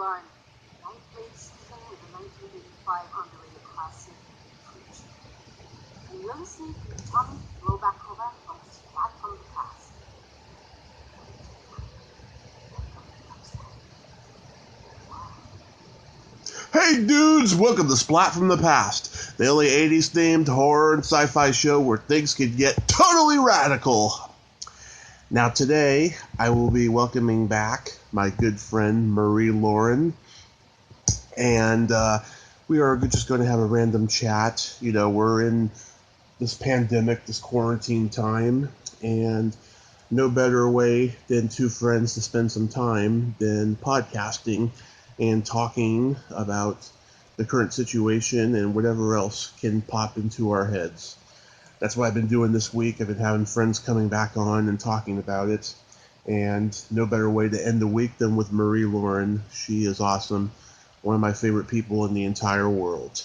Laurin, ninth grade season with the 1985 underrated classic Preach. And you're listening to Tommy Throwback Kovac on Splat from the Past. Hey dudes, welcome to Splat from the Past, the only 80s themed horror and sci-fi show where things can get totally radical. Now today, I will be welcoming back my good friend Marie Laurin, and we are just going to have a random chat. You know, we're in this pandemic, this quarantine time, and no better way than two friends to spend some time than podcasting and talking about the current situation and whatever else can pop into our heads. That's what I've been doing this week. I've been having friends coming back on and talking about it. And no better way to end the week than with Marie Laurin. She is awesome. One of my favorite people in the entire world.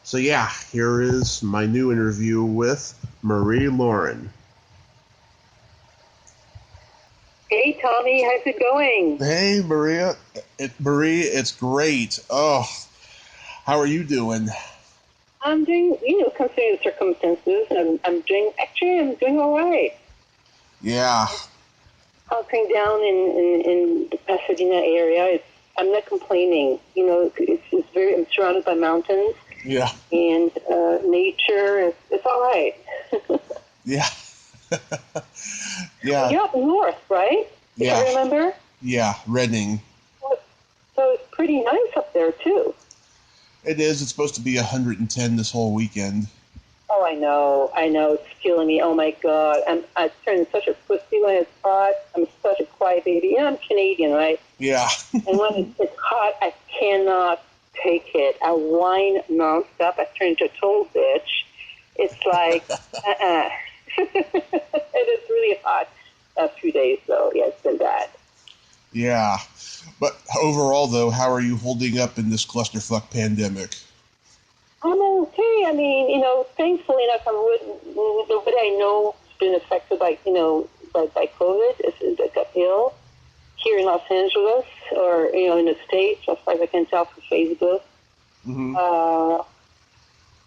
So yeah, here is my new interview with Marie Laurin. Hey, Tommy, how's it going? Hey, Marie, it's great. Oh, how are you doing? I'm doing, considering the circumstances, I'm doing all right. Yeah. Hunting down in the Pasadena area, I'm not complaining. I'm surrounded by mountains. Yeah. And nature, it's all right. Yeah. Yeah. You're up north, right? Yeah. If I remember? Yeah, Redding. So it's pretty nice up there, too. It is. It's supposed to be 110 this whole weekend. Oh, I know. It's killing me. Oh, my God. I turned such a pussy when it's hot. I'm such a quiet baby. Yeah, I'm Canadian, right? Yeah. And when it's hot, I cannot take it. I whine nonstop. I turn into a total bitch. It's like, It is really hot a few days, though. Yeah, it's been bad. Yeah. But overall, though, how are you holding up in this clusterfuck pandemic? I'm okay. I mean, thankfully enough, nobody I know has been affected by COVID. That got ill here in Los Angeles or, in the States, as far as I can tell from Facebook. Mm-hmm.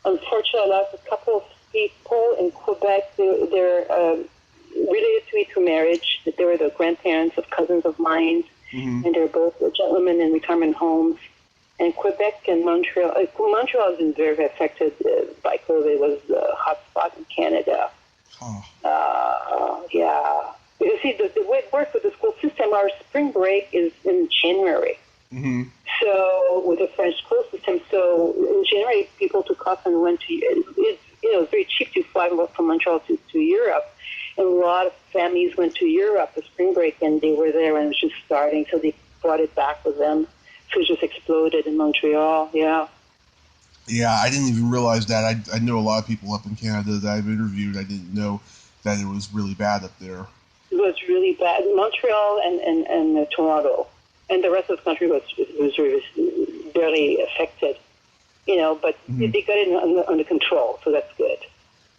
Unfortunately, I lost a couple of people in Quebec. They're related to me through marriage. They were the grandparents of cousins of mine, mm-hmm. and they're both gentlemen in retirement homes. And Quebec and Montreal. Montreal has been very affected by COVID. It was the hot spot in Canada. Oh. Yeah. You see, the way it works with the school system, our spring break is in January. Mm-hmm. So, with the French school system, so in January, people took off and went to, it's very cheap to fly from Montreal to Europe. And a lot of families went to Europe for spring break, and they were there when it was just starting, so they brought it back with them. So it just exploded in Montreal, yeah. Yeah, I didn't even realize that. I know a lot of people up in Canada that I've interviewed. I didn't know that it was really bad up there. It was really bad. Montreal and Toronto. And the rest of the country was barely affected, but mm-hmm. they got it under control, so that's good.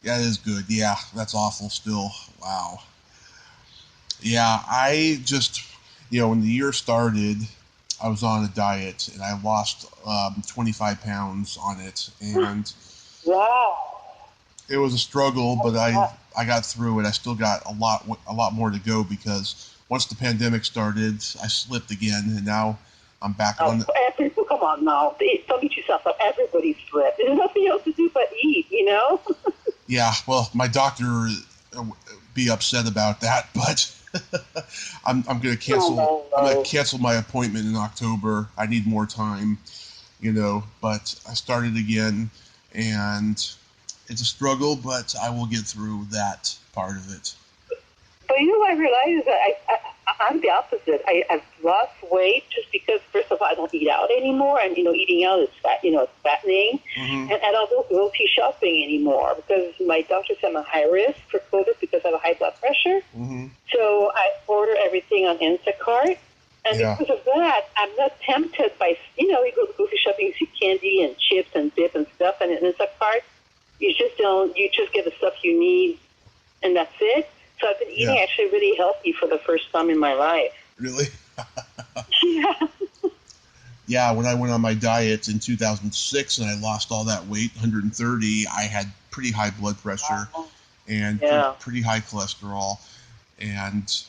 Yeah, it is good. Yeah, that's awful still. Wow. Yeah, I just, when the year started, I was on a diet, and I lost 25 pounds on it, and wow, it was a struggle, but I got through it. I still got a lot more to go because once the pandemic started, I slipped again, and now I'm back on the... Come on now. Don't beat yourself up. Everybody slipped. There's nothing else to do but eat, Yeah, well, my doctor be upset about that, but I'm going to cancel. No. I'm going to cancel my appointment in October. I need more time, but I started again, and it's a struggle, but I will get through that part of it. But I realize that I'm the opposite. I've lost weight just because, first of all, I don't eat out anymore, and eating out is fattening, mm-hmm. and I don't go grocery shopping anymore because my doctor said I'm a high risk for COVID because I have a high blood pressure. Mm-hmm. So I order everything on Instacart, and because of that, I'm not tempted by you go to grocery shopping, you see candy and chips and dip and stuff, and in Instacart, you just get the stuff you need, and that's it. So I've been eating actually really healthy for the first time in my life. Really? Yeah. Yeah, when I went on my diet in 2006 and I lost all that weight, 130, I had pretty high blood pressure and pretty high cholesterol, and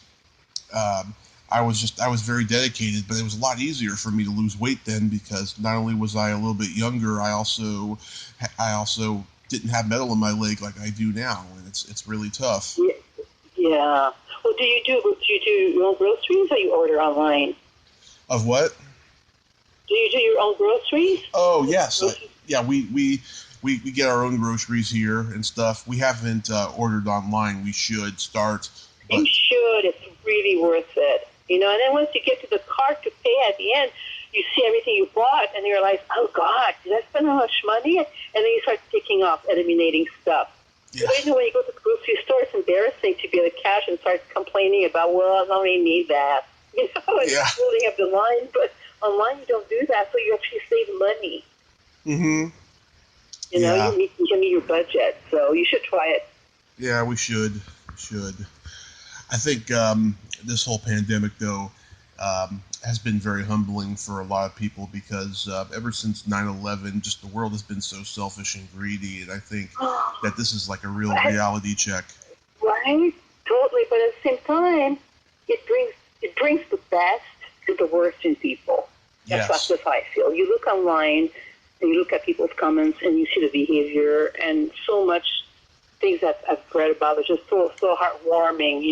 I was very dedicated. But it was a lot easier for me to lose weight then because not only was I a little bit younger, I also didn't have metal in my leg like I do now, and it's really tough. Yeah. Well, do you do your own groceries or you order online? Of what? Do you do your own groceries? Oh, yes. Yeah, we get our own groceries here and stuff. We haven't ordered online. We should start. But you should. It's really worth it. And then once you get to the cart to pay at the end, you see everything you bought, and you realize, oh, God, did I spend how much money? And then you start ticking off, eliminating stuff. Yeah. So, when you go to the grocery store, it's embarrassing to be at the cash and start complaining about, well, I don't really need that. And building up the line, but online you don't do that, so you actually save money. Mm-hmm. You can meet your budget, so you should try it. Yeah, we should. I think this whole pandemic, though, has been very humbling for a lot of people because ever since 9/11, just the world has been so selfish and greedy, and I think that this is like a real reality check. Right? Totally, but at the same time, it brings the best to the worst in people. That's what I feel. You look online and you look at people's comments and you see the behavior, and so much things that I've read about are just so heartwarming,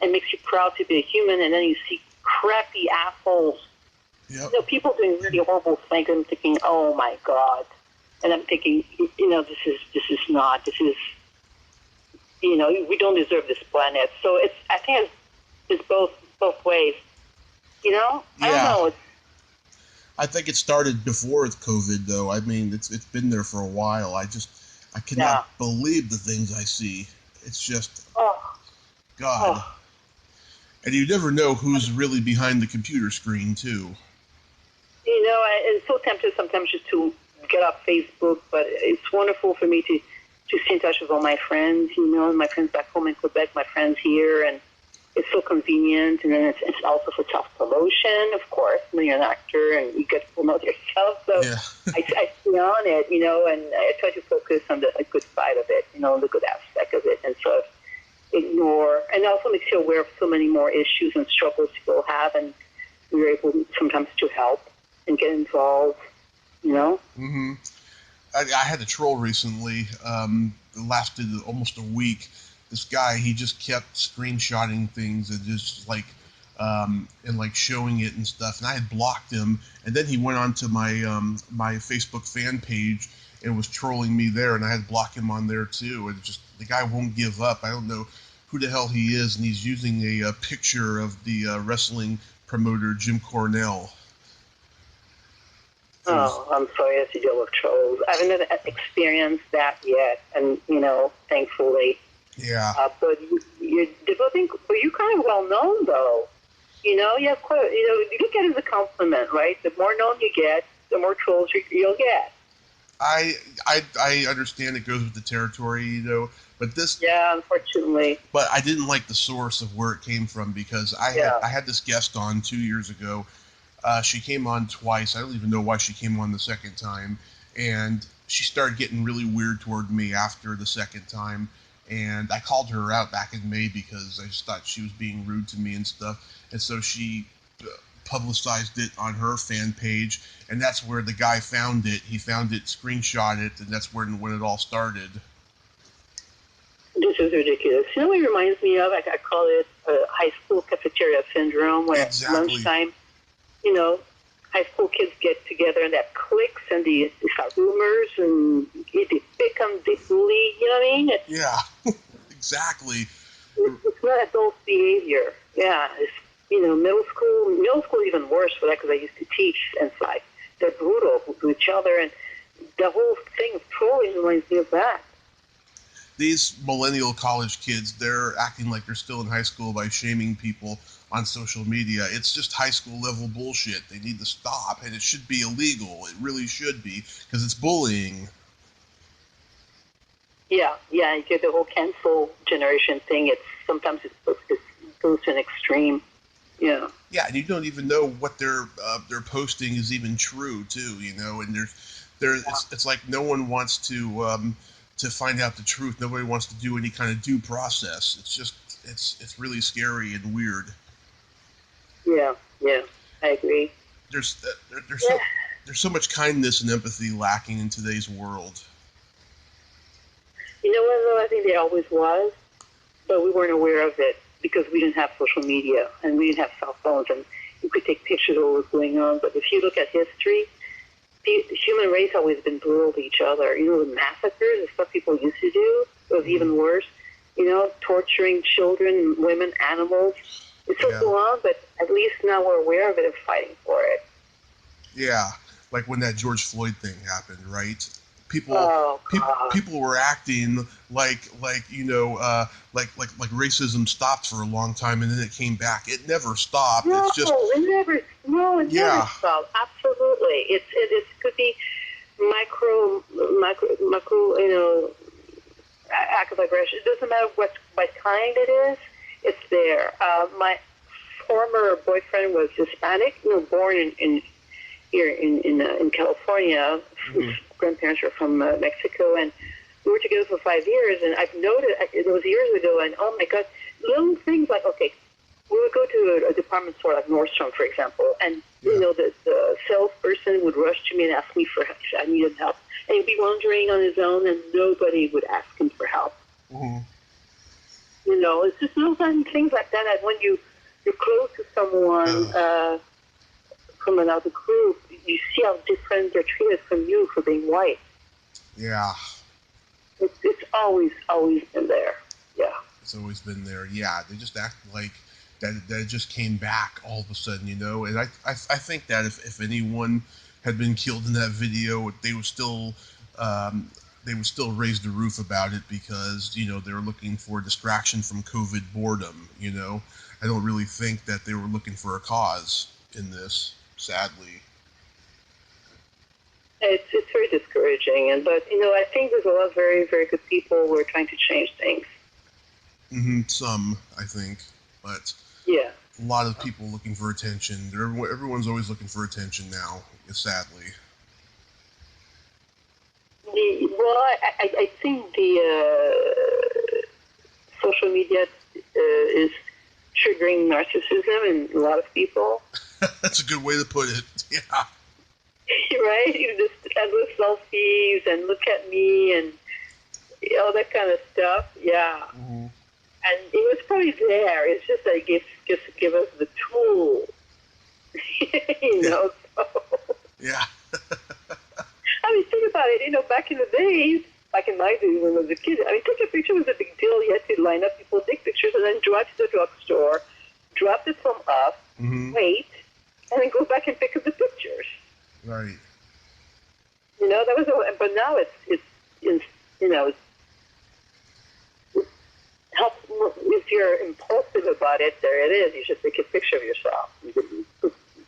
and makes you proud to be a human. And then you see crappy assholes, people doing really horrible things. I'm thinking, oh my God, and I'm thinking, this is we don't deserve this planet. So I think it's both ways. I don't know. I think it started before COVID, though. I mean, it's been there for a while. I cannot believe the things I see. It's just, God. Oh. And you never know who's really behind the computer screen, too. It's so tempted sometimes just to get off Facebook, but it's wonderful for me to stay in touch with all my friends, my friends back home in Quebec, my friends here, and it's so convenient. And then it's also for self-promotion, of course, when you're an actor and you get to promote yourself. So I stay on it, and I try to focus on the good side of it, the good aspect of it, and sort of ignore. And it also makes you aware of so many more issues and struggles people have, and we're able sometimes to help and get involved, Mm-hmm. I had a troll recently. It lasted almost a week. This guy, he just kept screenshotting things and just and showing it and stuff. And I had blocked him. And then he went on to my my Facebook fan page and was trolling me there. And I had to block him on there too. And just the guy won't give up. I don't know who the hell he is. And he's using a picture of the wrestling promoter Jim Cornell. Oh, I'm sorry to deal with trolls. I haven't experienced that yet, and thankfully. Yeah. But you're developing. But you're kind of well known, though. You have quite. You look at it as a compliment, right? The more known you get, the more trolls you'll get. I understand it goes with the territory, but this. Yeah, unfortunately. But I didn't like the source of where it came from because I had this guest on 2 years ago. She came on twice. I don't even know why she came on the second time. And she started getting really weird toward me after the second time. And I called her out back in May because I just thought she was being rude to me and stuff. And so she publicized it on her fan page. And that's where the guy found it. He found it, screenshot it, and that's when it all started. This is ridiculous. What it reminds me of? I call it high school cafeteria syndrome, where at lunchtime, high school kids get together and they have cliques and they start rumors and they pick them, they bully, you know what I mean? Yeah, exactly. It's not adult behavior. Yeah, it's, middle school is even worse for that because I used to teach, and it's like they're brutal to each other, and the whole thing of trolling reminds me of that. These millennial college kids, they're acting like they're still in high school by shaming people on social media. It's just high school level bullshit. They need to stop, and it should be illegal. It really should be, because it's bullying. Yeah, you get the whole cancel generation thing. Sometimes it goes to an extreme. Yeah. Yeah, and you don't even know what they're posting is even true too, you know. And it's like no one wants to find out the truth. Nobody wants to do any kind of due process. It's just it's really scary and weird. Yeah, I agree. There's there's so much kindness and empathy lacking in today's world. You know what, though? I think there always was, but we weren't aware of it because we didn't have social media and we didn't have cell phones, and you could take pictures of what was going on. But if you look at history, the human race always been brutal to each other. You know, the massacres, the stuff people used to do, it was even worse. You know, torturing children, women, animals. It's still go on, but at least now we're aware of it and fighting for it. Yeah, like when that George Floyd thing happened, right? People were acting like you know like racism stopped for a long time and then it came back. It never stopped. No, it's just it never stopped. Absolutely, it could be micro, you know, act of aggression. It doesn't matter what kind it is. It's there. My former boyfriend was Hispanic, you know, born in California. His grandparents were from Mexico, and we were together for 5 years. And I've noted it was years ago, and oh my God, little things like we would go to a department store like Nordstrom, for example, and you know the salesperson would rush to me and ask me for help if I needed help, and he'd be wandering on his own, and nobody would ask him for help. You know, it's just little tiny things like that. That when you're close to someone from another group, you see how different they're treated from you for being white. Yeah. It's always been there. Yeah. It's always been there. Yeah. They just act like that it just came back all of a sudden, you know. And I think that if anyone had been killed in that video, they would still raise the roof about it because, you know, they were looking for distraction from COVID boredom, you know. I don't really think that they were looking for a cause in this, sadly. It's very discouraging, but you know, I think there's a lot of very, very good people who are trying to change things. Some, I think, but yeah, a lot of people looking for attention. Everyone's always looking for attention now, sadly. I think the social media is triggering narcissism in a lot of people. That's a good way to put it. Yeah. Right? You just endless selfies and look at me and all that kind of stuff. Yeah. And it was probably there. It's just that it give us the tool. You know? So. Yeah. I mean, think about it. You know, back in the days, back in my days when I was a kid, I mean, take a picture was a big deal. You had to line up people, take pictures, and then drive to the drugstore, drop the film off, wait, and then go back and pick up the pictures. Right. You know, that was, but now it's you know, help if you're impulsive about it. There it is. You just take a picture of yourself. You can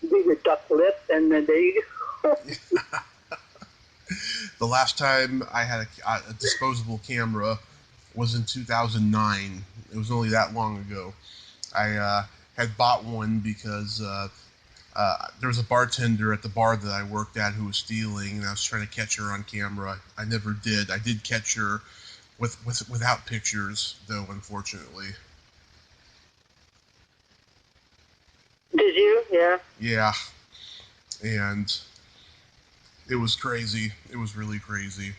do your duck lips, and then there you go. The last time I had a disposable camera was in 2009. It was only that long ago. I had bought one because there was a bartender at the bar that I worked at who was stealing, and I was trying to catch her on camera. I never did. I did catch her without pictures, though, unfortunately. Did you? Yeah. Yeah. And it was crazy. It was really crazy.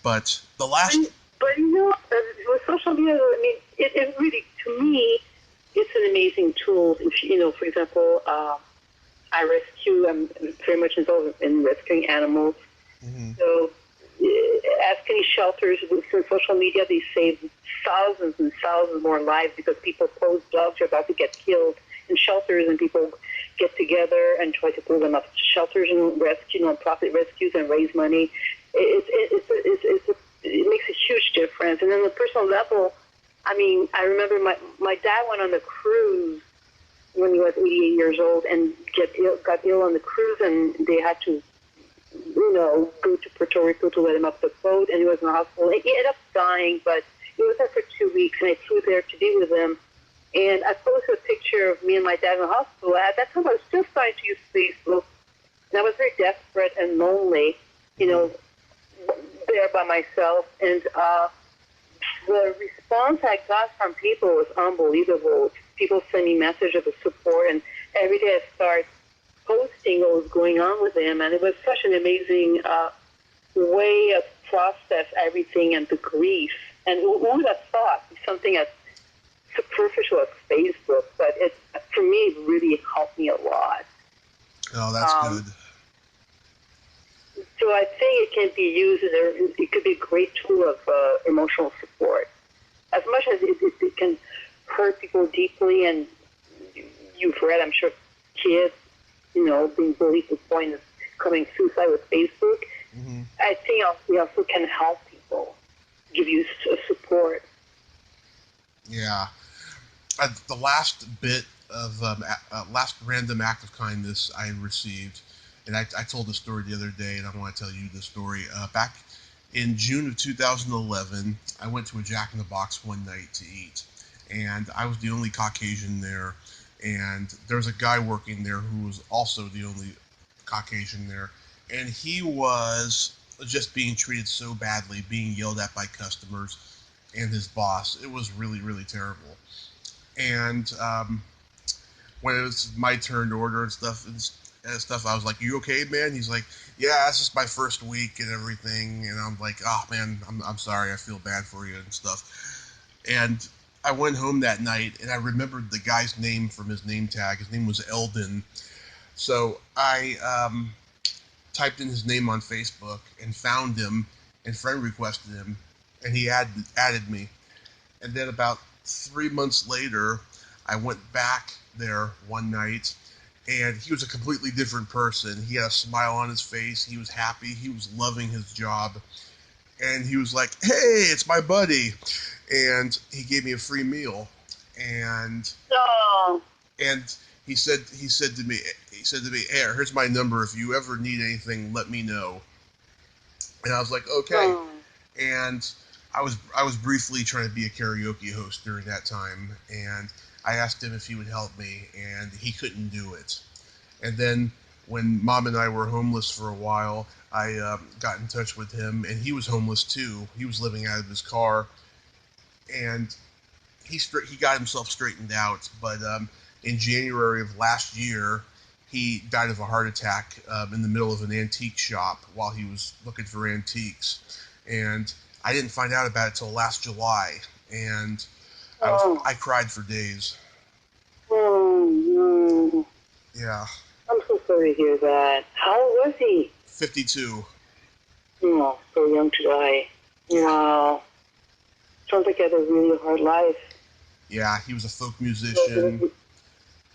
But the last... But you know, with social media, I mean, it really, to me, it's an amazing tool. If, you know, for example, I'm very much involved in rescuing animals. So ask any shelters through social media, they save thousands and thousands more lives because people post dogs are about to get killed in shelters, and people get together and try to pull them up to shelters and rescue, nonprofit rescues, and raise money. It makes a huge difference. And on the personal level, I mean, I remember my dad went on a cruise when he was 88 years old and got ill on the cruise, and they had to, you know, go to Puerto Rico to let him up the boat, and he was in the hospital. He ended up dying, but he was there for 2 weeks, and I flew there to be with him. And I posted a picture of me and my dad in the hospital. At that time, I was still starting to use Facebook, and I was very desperate and lonely, there by myself. And the response I got from people was unbelievable. People sent me messages of support, and every day I start posting what was going on with them, and it was such an amazing way of process everything and the grief. And who would have thought something as superficial as Facebook, but for me, it really helped me a lot. Oh, that's good. So I think it can be used it could be a great tool of emotional support. As much as it can hurt people deeply, and you've read, I'm sure, kids, being bullied to the point of committing suicide with Facebook. Mm-hmm. I think we also can help people, give you support. Yeah. The last bit of last random act of kindness I received, and I told this story the other day, and I want to tell you this story. Back in June of 2011, I went to a Jack in the Box one night to eat, and I was the only Caucasian there, and there was a guy working there who was also the only Caucasian there, and he was just being treated so badly, being yelled at by customers and his boss. It was really, really terrible. And when it was my turn to order and stuff, I was like, "You okay, man?" He's like, "Yeah, it's just my first week and everything." And I'm like, "Oh man, I'm sorry. I feel bad for you and stuff." And I went home that night, and I remembered the guy's name from his name tag. His name was Eldon. So I typed in his name on Facebook and found him and friend requested him, and he added me. And then about 3 months later, I went back there one night, and he was a completely different person. He had a smile on his face. He was happy. He was loving his job. And he was like, "Hey, it's my buddy." And he gave me a free meal. And he said to me, "Hey, here's my number. If you ever need anything, let me know." And I was like, "Okay." And I was briefly trying to be a karaoke host during that time, and I asked him if he would help me, and he couldn't do it. And then when Mom and I were homeless for a while, I got in touch with him, and he was homeless too. He was living out of his car, and he got himself straightened out. But in January of last year, he died of a heart attack in the middle of an antique shop while he was looking for antiques. And I didn't find out about it till last July, and I cried for days. Oh, no. Yeah. I'm so sorry to hear that. How old was he? 52. Oh, so young to die. Wow. Sounds like he had a really hard life. Yeah, he was a folk musician.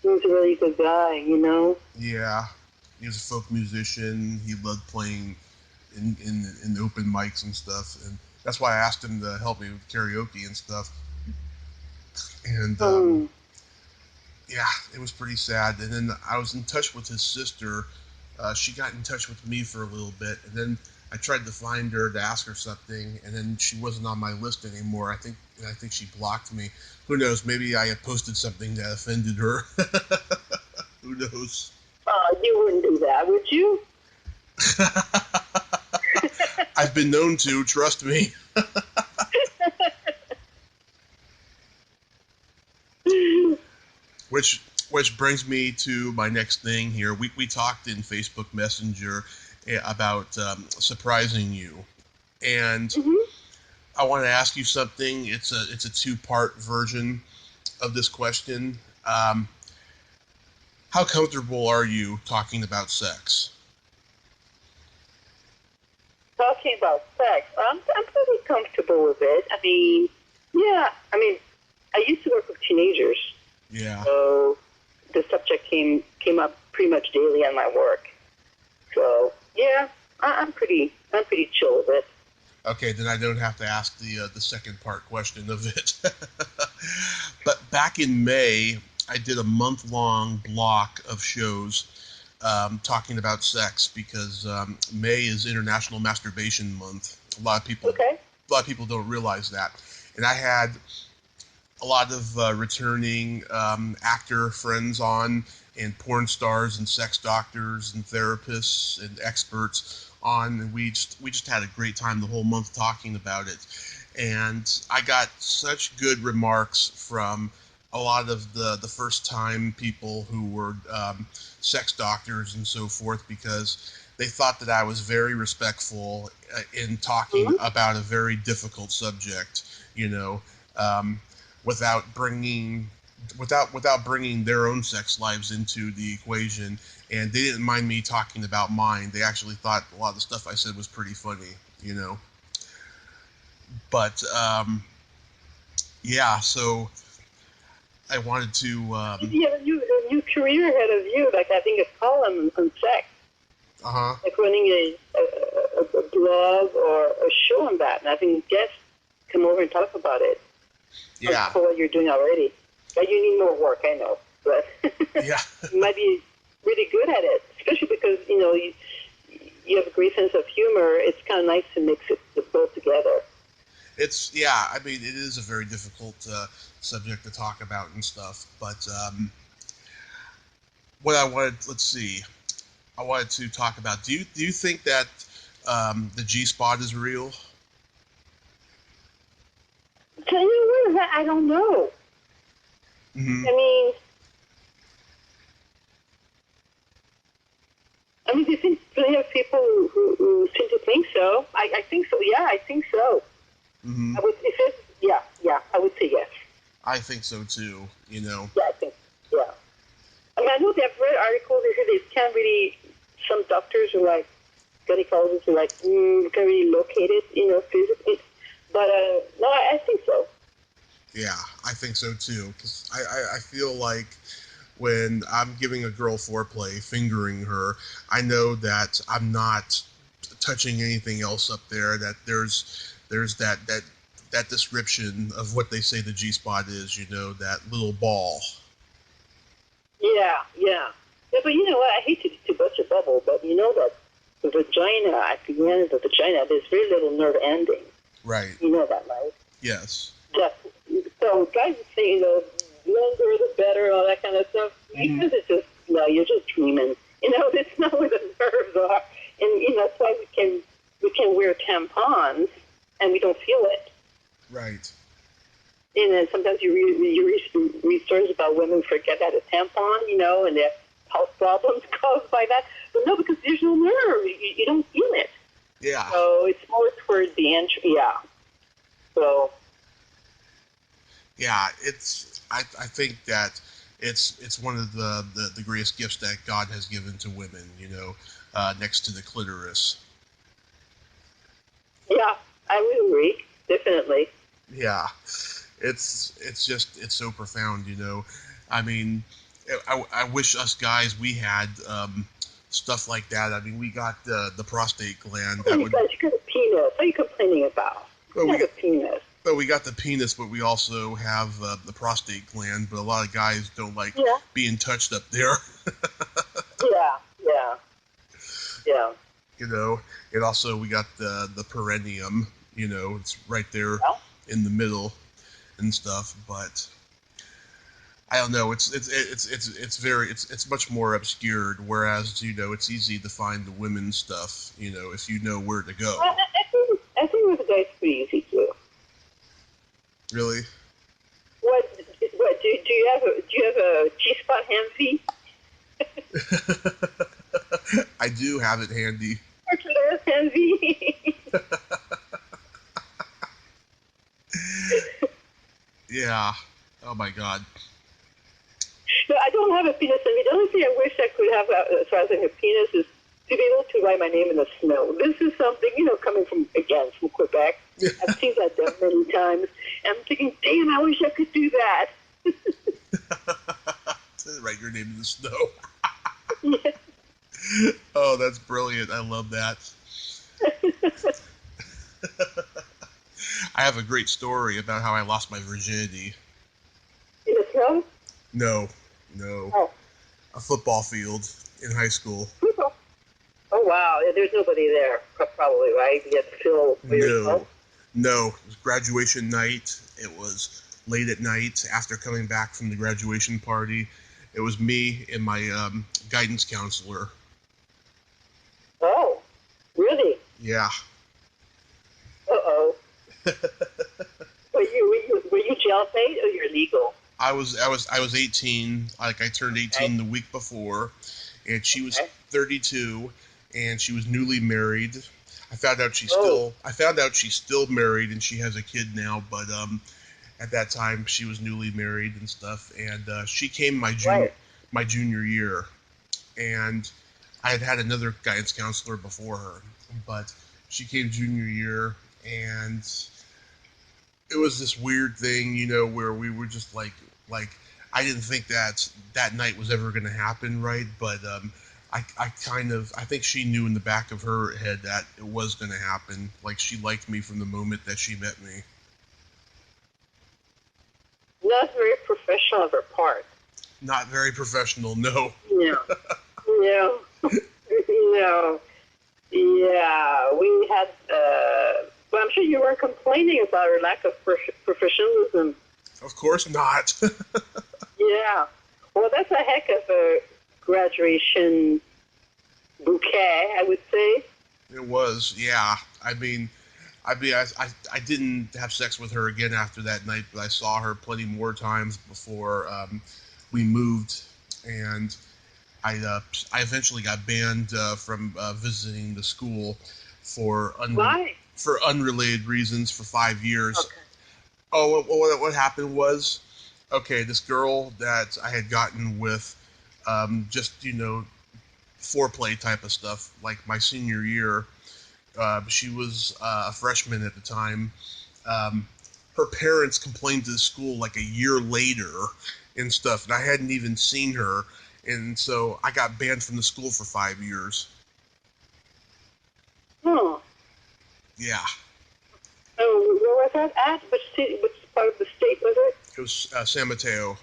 He was a really good guy, Yeah, he was a folk musician. He loved playing in open mics and stuff, and that's why I asked him to help me with karaoke and stuff. And yeah, it was pretty sad. And then I was in touch with his sister. She got in touch with me for a little bit, and then I tried to find her to ask her something, and then she wasn't on my list anymore. I think she blocked me. Who knows? Maybe I had posted something that offended her. Who knows? You wouldn't do that, would you? I've been known to. Trust me. Which brings me to my next thing here. We talked in Facebook Messenger about surprising you, and I want to ask you something. It's a two-part version of this question. How comfortable are you talking about sex? Talking about sex, I'm pretty comfortable with it. I mean, yeah. I mean, I used to work with teenagers. Yeah. So the subject came up pretty much daily on my work. So yeah, I'm pretty chill with it. Okay, then I don't have to ask the second part question of it. But back in May, I did a month-long block of shows talking about sex because May is International Masturbation Month. A lot of people don't realize that. And I had a lot of returning actor friends on, and porn stars and sex doctors and therapists and experts on, and we just had a great time the whole month talking about it. And I got such good remarks from a lot of the first time people who were sex doctors and so forth, because they thought that I was very respectful in talking about a very difficult subject, without bringing their own sex lives into the equation. And they didn't mind me talking about mine. They actually thought a lot of the stuff I said was pretty funny, But yeah, so I wanted to. You have a new career ahead of you. Like I think a column on sex. Like running a blog or a show on that, and I think guests come over and talk about it. Yeah. For what you're doing already. But you need more work, I know. But yeah. You might be really good at it, especially because, you have a great sense of humor. It's kind of nice to mix it both together. It is a very difficult subject to talk about and stuff. But what I wanted to talk about. Do you think that the G-spot is real? Tell you what, I don't know. Mm-hmm. Do they have people who seem to think so? I think so. Yeah, I think so. Mm-hmm. I would say yes. I think so too. Yeah, I think. Yeah. I know they've read articles. They say they can't really. Some doctors are like, gynecologists are like, can't really locate it, physically. But no, I think so. Yeah, I think so too. Because I feel like when I'm giving a girl foreplay, fingering her, I know that I'm not touching anything else up there. That there's that description of what they say the G-spot is. That little ball. Yeah. But you know what? I hate to bust your bubble, but you know that the vagina, at the end of the vagina, there's very little nerve ending. Right. You know that, right? Yes. So guys say, the longer the better, all that kind of stuff. Mm-hmm. Because it's just, you're just dreaming. It's not where the nerves are. And, that's why we can wear tampons and we don't feel it. Right. And then sometimes you read research about women who forget that a tampon, and they have health problems caused by that. But no, because there's no nerve. You don't feel it. Yeah. So it's more towards the entry. Yeah. So. Yeah, I think that it's one of the greatest gifts that God has given to women, next to the clitoris. Yeah, I would agree, definitely. Yeah, it's so profound, I wish us guys we had stuff like that. We got the prostate gland. You got a penis. What are you complaining about? You got a penis. But we got the penis, but we also have the prostate gland. But a lot of guys don't like being touched up there. Yeah. And also we got the perineum. It's right there in the middle and stuff. But I don't know. It's much more obscured. Whereas it's easy to find the women's stuff. If you know where to go. I think with the guys it's pretty easy too. Really? What do you have a G-spot handy? I do have it handy. Clitoris handy. Yeah. Oh my God. No, I don't have a penis. The only thing I wish I could have as far as like a penis is to be able to write my name in the snow. This is something, coming from Quebec. I've seen that done many times. And I'm thinking, damn, I wish I could do that. Write your name in the snow. Yeah. Oh, that's brilliant. I love that. I have a great story about how I lost my virginity. In the snow? No. Oh. A football field in high school. Oh, wow. There's nobody there, probably, right? You have to feel No. It was graduation night. It was late at night after coming back from the graduation party. It was me and my guidance counselor. Oh, really? Yeah. Uh-oh. Were you jailbait or you're legal? I was 18. Like I turned 18 the week before, and she was 32, and she was newly married. I found out she's still married, and she has a kid now. But at that time, she was newly married and stuff. And she came my junior year, and I had another guidance counselor before her, but she came junior year, and it was this weird thing, where we were just like I didn't think that night was ever going to happen, right? But I think she knew in the back of her head that it was going to happen. Like, she liked me from the moment that she met me. Not very professional of her part. Not very professional, no. No. No. No. Yeah, we had, but I'm sure you weren't complaining about her lack of professionalism. Of course not. Yeah. Well, that's a heck of a graduation bouquet, I would say. It was, yeah. I didn't have sex with her again after that night, but I saw her plenty more times before we moved, and I eventually got banned from visiting the school for unrelated reasons for 5 years. Okay. Oh, what happened was, okay, this girl that I had gotten with, just foreplay type of stuff, like my senior year. She was a freshman at the time. Her parents complained to the school like a year later and stuff, and I hadn't even seen her, and so I got banned from the school for 5 years. Oh. Yeah. Oh, where was that at? Which part of the state was it? It was San Mateo.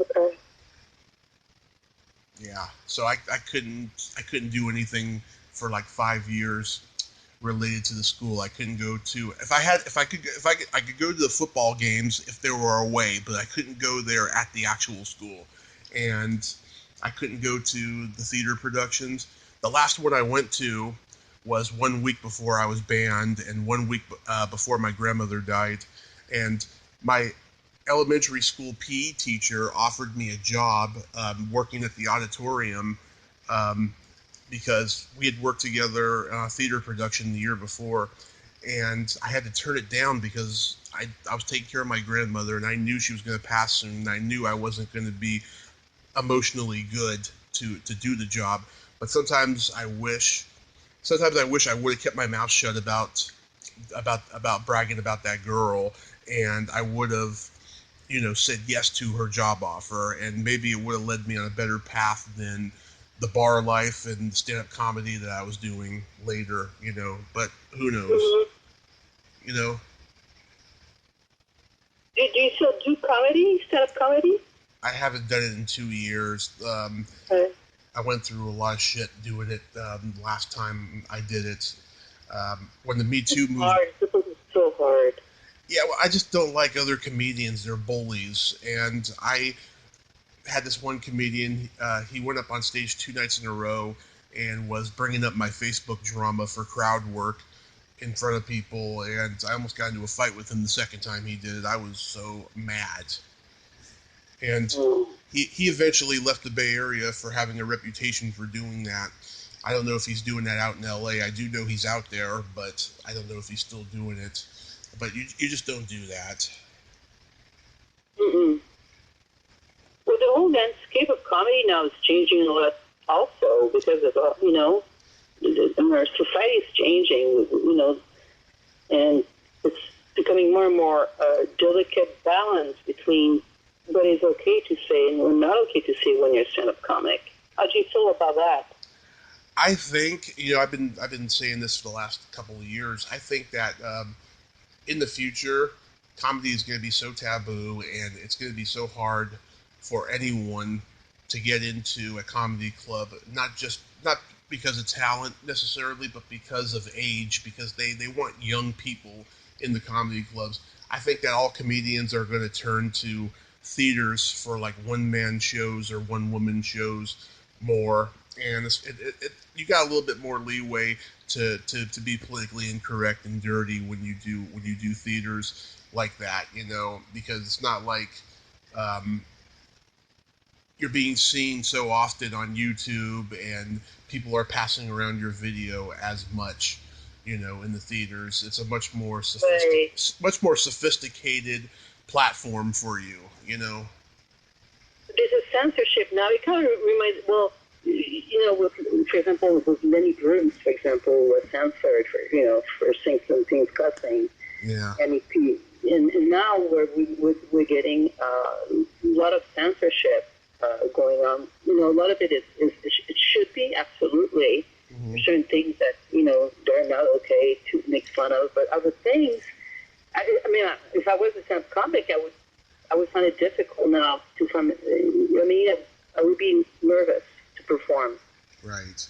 Okay. Yeah. So I couldn't do anything for like 5 years related to the school. I couldn't go to I could go to the football games if they were away, but I couldn't go there at the actual school, and I couldn't go to the theater productions. The last one I went to was 1 week before I was banned, and 1 week before my grandmother died, and my elementary school PE teacher offered me a job working at the auditorium. Because we had worked together on a theater production the year before, and I had to turn it down because I was taking care of my grandmother, and I knew she was going to pass soon, and I knew I wasn't going to be emotionally good to do the job. But sometimes I wish I would have kept my mouth shut about bragging about that girl, and I would have, said yes to her job offer, and maybe it would have led me on a better path than the bar life and the stand-up comedy that I was doing later, but who knows, Mm-hmm. Do you still do comedy, stand-up comedy? I haven't done it in 2 years. Okay. I went through a lot of shit doing it last time I did it. When the Me Too movement... This is so hard. Yeah, well, I just don't like other comedians. They're bullies, and I had this one comedian, he went up on stage 2 nights in a row and was bringing up my Facebook drama for crowd work in front of people, and I almost got into a fight with him the second time he did it. I was so mad. And he eventually left the Bay Area for having a reputation for doing that. I don't know if he's doing that out in LA. I do know he's out there, but I don't know if he's still doing it. But you just don't do that. Mm-mm. Well, the whole landscape of comedy now is changing a lot also because of, our society is changing, and it's becoming more and more a delicate balance between what is okay to say and what not okay to say when you're a stand-up comic. How do you feel about that? I think, I've been saying this for the last couple of years. I think that in the future, comedy is going to be so taboo, and it's going to be so hard for anyone to get into a comedy club, not because of talent necessarily, but because of age, because they want young people in the comedy clubs. I think that all comedians are going to turn to theaters for like one-man shows or one-woman shows more, and you got a little bit more leeway to be politically incorrect and dirty when you do theaters like that, because it's not like you're being seen so often on YouTube and people are passing around your video as much, in the theaters. It's a much more sophisticated platform for you, There's a censorship now. It kind of reminds, for example, with Lenny Bruce, for example, was censored for saying some things, cussing. Yeah. And now we're getting a lot of censorship going on. A lot of it it should be, absolutely. Mm-hmm. Certain things that, they're not okay to make fun of, but other things, if I was a stand-up comic, I would find it difficult now to find, I would be nervous to perform. Right.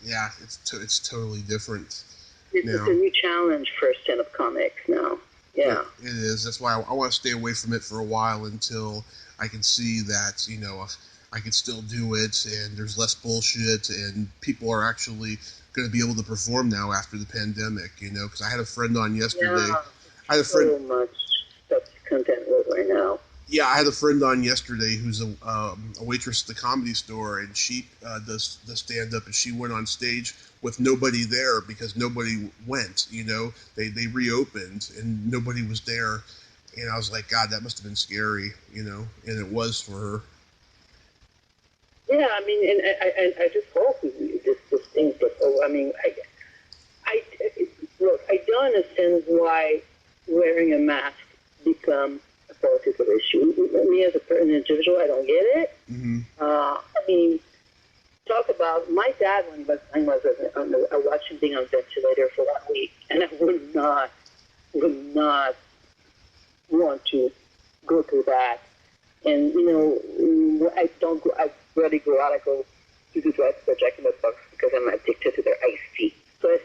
Yeah, it's totally different. It's a new challenge for stand-up comics now. Yeah. It is. That's why I want to stay away from it for a while until I can see that, I can still do it and there's less bullshit and people are actually going to be able to perform now after the pandemic, because I had a friend on yesterday. Yeah, I had a friend. So much stuff to contend with right now. Yeah, I had a friend on yesterday who's a waitress at the Comedy Store, and she does the stand-up, and she went on stage with nobody there because nobody went, They reopened, and nobody was there. And I was like, God, that must have been scary, and it was for her. Yeah, and I just hope this thing gets over. Look, I don't understand why wearing a mask becomes a political issue. Me as an individual, I don't get it. Mm-hmm. Talk about my dad when I watched him being on a ventilator for 1 week, and I would not want to go through that. And I'd rather go out. I go to the dress for Jack in the Box because I'm addicted to their iced tea. So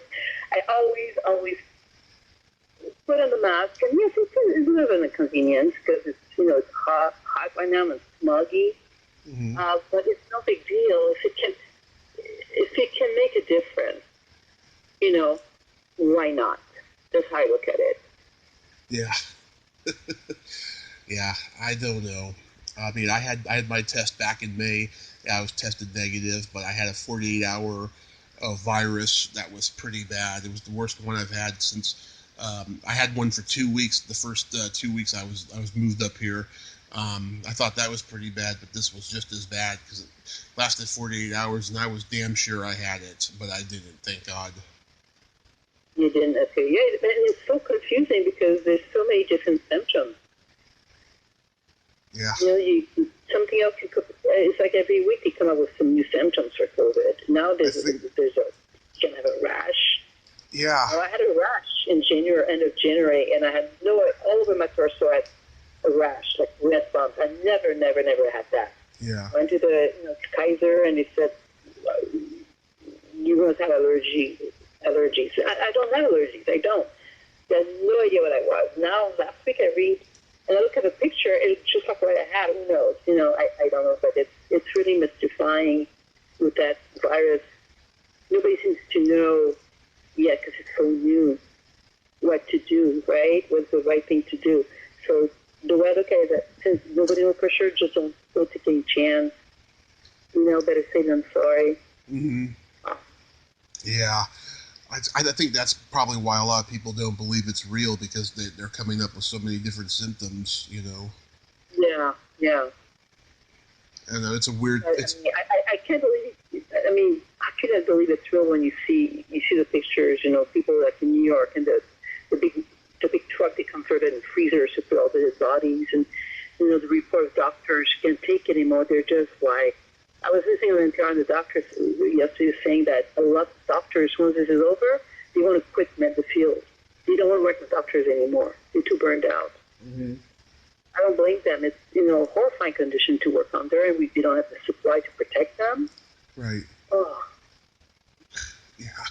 I always put on the mask, and yes, it's a bit of an inconvenience because it's hot right now and it's smoggy. Mm-hmm. But it's no big deal if it can make a difference. Why not? That's how I look at it. Yeah. Yeah, I don't know. I had my test back in May. I was tested negative, but I had a 48-hour virus that was pretty bad. It was the worst one I've had since I had one for 2 weeks. The first 2 weeks I was moved up here. I thought that was pretty bad, but this was just as bad because it lasted 48 hours, and I was damn sure I had it, but I didn't, thank God. You didn't? Okay. Yeah, and it's so confusing because there's so many different symptoms. Yeah. Something else. It's like every week they come up with some new symptoms for COVID. Now you can have a rash. Yeah. Well, I had a rash in end of January, and I had all over my torso. I had a rash, like red bumps. I never had that. Yeah. Went to the Kaiser, and they said you must have allergies. I don't have allergies. I don't. I had no idea what I was. Now last week I read. And I look at the picture, and it's just like what I had. Who knows? I don't know, but it's really mystifying with that virus. Nobody seems to know yet because it's so new what to do, right? What's the right thing to do? So the way I look at it, that since nobody knows for sure, just don't take any chance. Better say than sorry. Mm-hmm. Yeah. I think that's probably why a lot of people don't believe it's real because they're coming up with so many different symptoms, Yeah. And it's a weird. I can't believe. I cannot believe it's real when you see the pictures. People like in New York and the big truck they converted in freezers to put all the dead bodies, and the report of doctors can't take it anymore. They're just like. I was listening to an NPR on the doctors yesterday saying that a lot of doctors, once this is over, they want to quit the field. They don't want to work with doctors anymore. They're too burned out. Mm-hmm. I don't blame them. It's a horrifying condition to work under, and we don't have the supply to protect them. Right. Oh. Yeah.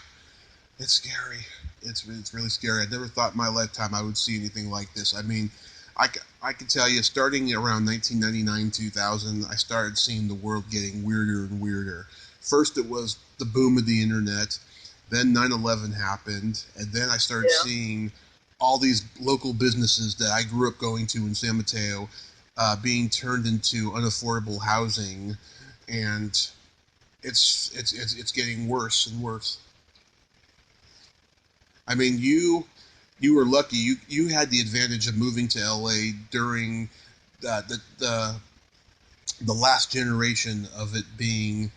It's scary. It's really scary. I never thought in my lifetime I would see anything like this. I mean, I can tell you, starting around 1999, 2000, I started seeing the world getting weirder and weirder. First, it was the boom of the internet. Then 9/11 happened, and then I started seeing all these local businesses that I grew up going to in San Mateo being turned into unaffordable housing, and it's getting worse and worse. I mean, you were lucky. You had the advantage of moving to LA during the last generation of it being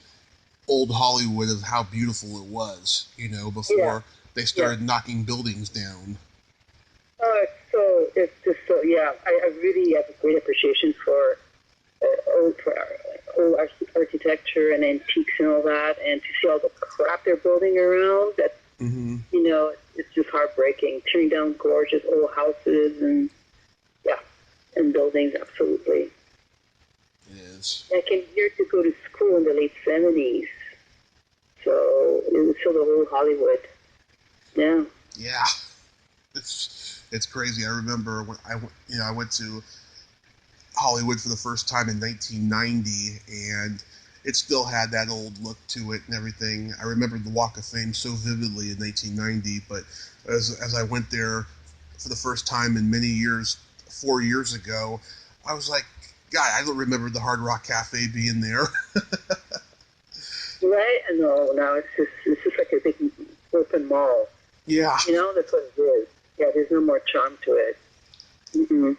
old Hollywood of how beautiful it was. Before they started knocking buildings down. Oh, it's just so, yeah. I really have a great appreciation for old architecture and antiques and all that, and to see all the crap they're building around. That it's just heartbreaking. Tearing down gorgeous old houses and buildings. Absolutely. It is. I came here to go to school in the late 70s, so it was still the old Hollywood. Yeah. Yeah. It's crazy. I remember when I went to Hollywood for the first time in 1990, and it still had that old look to it and everything. I remember the Walk of Fame so vividly in 1990, but as I went there for the first time in many years, 4 years ago, I was like, God, I don't remember the Hard Rock Cafe being there. Right? No, now it's just like a big open mall. Yeah. That's what it is. Yeah, there's no more charm to it. Mm-mm.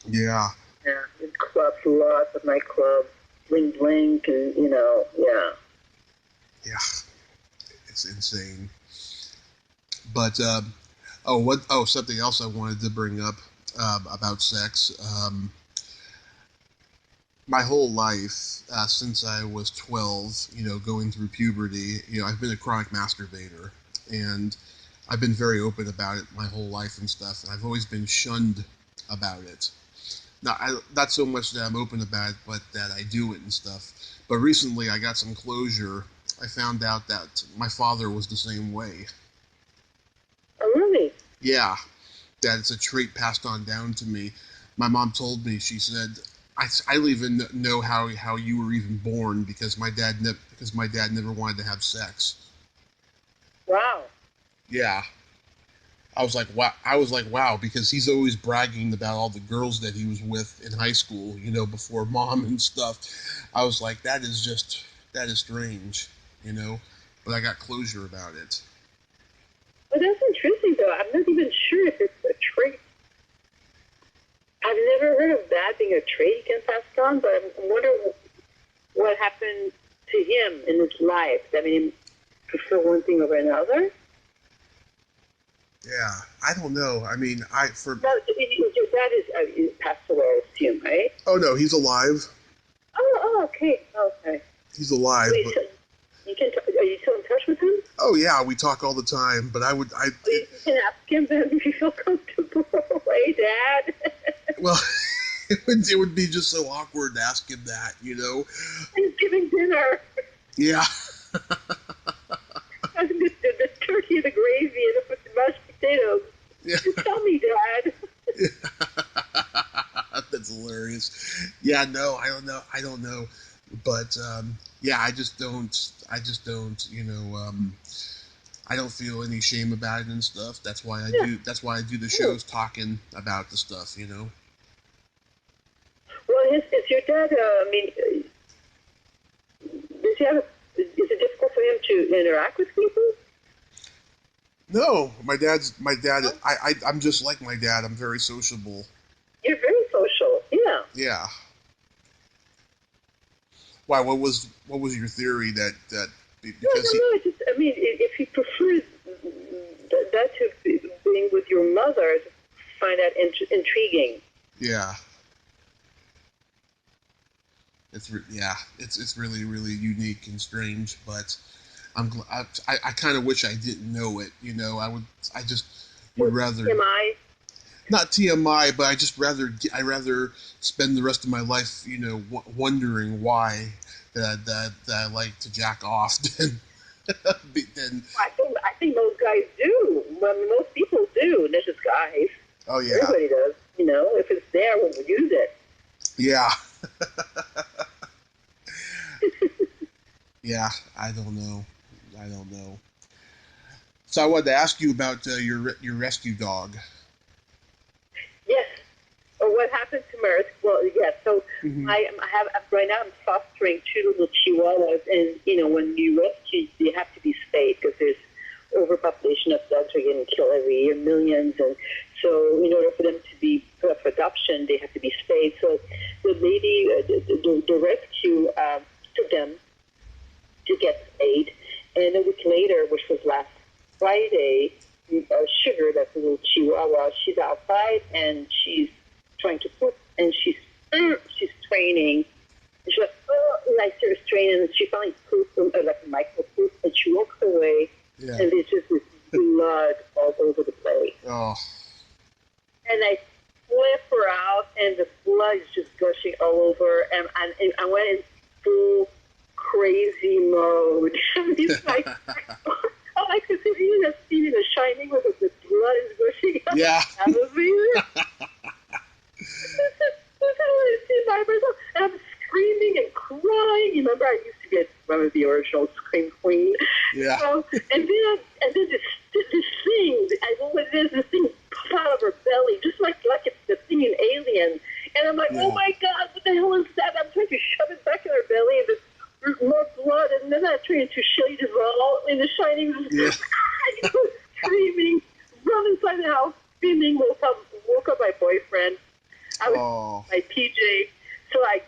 Yeah. Yeah, it's clubs, lots of nightclubs, bling bling, and yeah. Yeah, it's insane. But something else I wanted to bring up about sex. My whole life, since I was 12, going through puberty, I've been a chronic masturbator, and I've been very open about it my whole life and stuff, and I've always been shunned about it. Not so much that I'm open about it, but that I do it and stuff. But recently I got some closure. I found out that my father was the same way. Oh, really? Yeah, that it's a trait passed on down to me. My mom told me, she said, I don't even know how you were even born because my dad never wanted to have sex. Wow. Yeah. I was like, wow, because he's always bragging about all the girls that he was with in high school, before mom and stuff. I was like, that is strange, but I got closure about it. Well, that's interesting, though. I'm not even sure if it's a trait. I've never heard of that being a trait you can pass on, but I wonder what happened to him in his life. I mean, he prefer one thing over another? Yeah, I don't know. I mean, No, your dad is passed away, I assume, right? Oh, no, he's alive. Oh, okay. He's alive. So but... are you still in touch with him? Oh, yeah, we talk all the time, but You can ask him then if you feel comfortable. Hey, Dad. Well, it would be just so awkward to ask him that, He's giving dinner. Yeah. The turkey, the gravy, and the mashed potatoes. Yeah. Just tell me, Dad. That's hilarious. Yeah, no, I don't know. But, yeah, I just don't, I don't feel any shame about it and stuff. That's why I do the shows talking about the stuff, Well, is your dad, is it difficult for him to interact with people? No, my dad, I'm just like my dad. I'm very sociable. You're very social, yeah. Yeah. Why? What was your theory that because if he prefers that to being with your mother, I find that intriguing. Yeah. It's really, really unique and strange, but I kind of wish I didn't know it. I just would rather. TMI. Not TMI, but I rather spend the rest of my life, wondering why that I like to jack off than Then, I think most guys do. I mean, most people do. Not just guys. oh yeah, Everybody does. You know, if it's there, we'll use it. yeah, yeah. I don't know. So I wanted to ask you about your rescue dog. Yes. Or what happened to Merritt? Well, yes. So Mm-hmm. I have right now. I'm fostering 2 little Chihuahuas, and you know, when you rescue, they have to be spayed because there's overpopulation of dogs are getting killed every year, millions, and so in order for them to be put up for adoption, they have to be spayed. So the lady, the rescue took them to get spayed, and a week later, which was last Friday, Sugar, that's a little Chihuahua, she's outside and she's trying to poop, and she's straining. And she's like, oh, like she's straining, and she finally pooped, like a micro poop, and she walks away, Yeah. and there's just this blood all over the place. Oh. And I flip her out, and the blood is just gushing all over, and I went in full crazy mode. I mean, like, oh, I could see that scene in The Shining where the blood is gushing out. Yeah. Out of me. And I'm screaming and crying. You remember, I used to get one of the original Scream Queen. Yeah. So, and then this thing, I don't know what it is. This thing pops out of her belly, just like it's the thing in Alien. And I'm like, Yeah. oh my God, what the hell is that? I'm trying to shove it back in her belly, and there's more blood. And then I turn into Shelley Duvall in The Shining. Yeah. Screaming, run inside the house, screaming. Woke up my boyfriend. I was my PJ. So I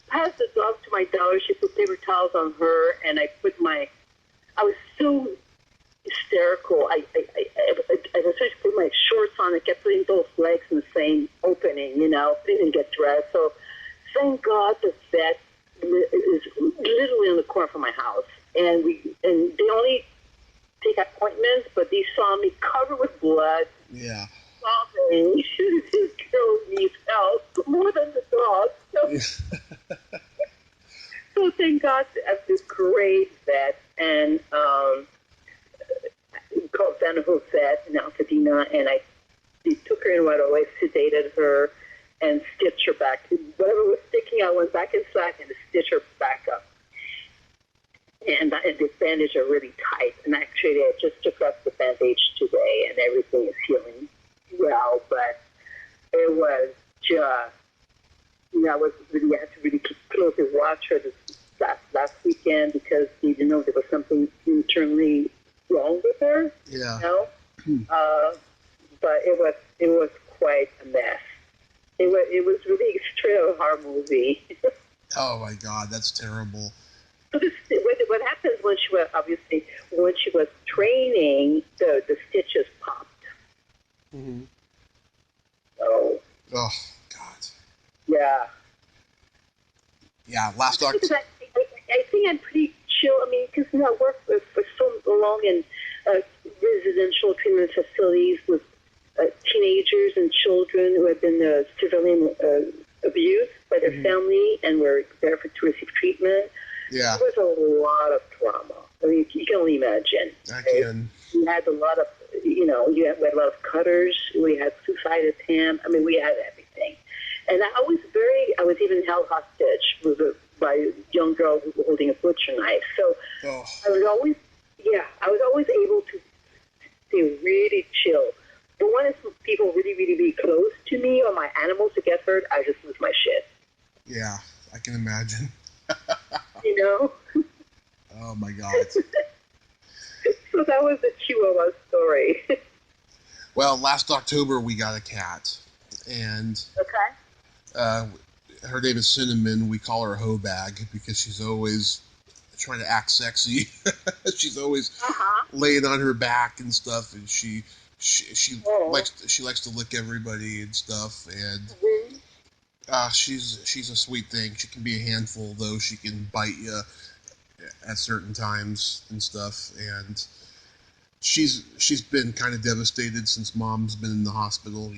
passed the dog to my daughter. She put paper towels on her, and I was so hysterical. I was trying to put my shorts on. I kept putting both legs in the same opening, didn't get dressed. So thank God the vet is literally in the corner from my house. And they only take appointments, but they saw me covered with blood. Yeah. Sobbing. This girl needs help more than the dog. So thank God I have this great vet, and called Danaher Vet in Altadena, and they took her in right away, sedated her, and stitched her back. Whatever was sticking out went back inside and stitched her back up. And the bandage are really tight. And actually, I just took off the bandage today, and everything is healing well. But it was just, I had to really closely watch her this last weekend because they didn't know there was something internally wrong with her. Yeah. But it was quite a mess. It was really straight out of a horror movie. Oh my God, that's terrible. So what happens when she was training, the stitches popped. Mm-hmm. So. Oh God. Yeah. Yeah. Last October. I think I'm pretty chill. I mean, because I worked for so long in residential treatment facilities with teenagers and children who have been severely abused by their family and were there to receive treatment. Yeah. There was a lot of trauma. I mean, you can only imagine. I can. We had a lot of, we had a lot of cutters. We had suicide attempt. I mean, we had everything. And I was even held hostage by a young girl holding a butcher knife. So I was always able to stay really chill. But when people really, really, really close to me or my animals to get hurt, I just lose my shit. Yeah, I can imagine. Oh my God. So that was the Chihuahua story. Well, last October we got a cat, and her name is Cinnamon. We call her Hobag because she's always trying to act sexy. She's always laying on her back and stuff, and she likes to lick everybody and stuff, and she's a sweet thing. She can be a handful, though. She can bite you at certain times and stuff, and she's been kind of devastated since Mom's been in the hospital.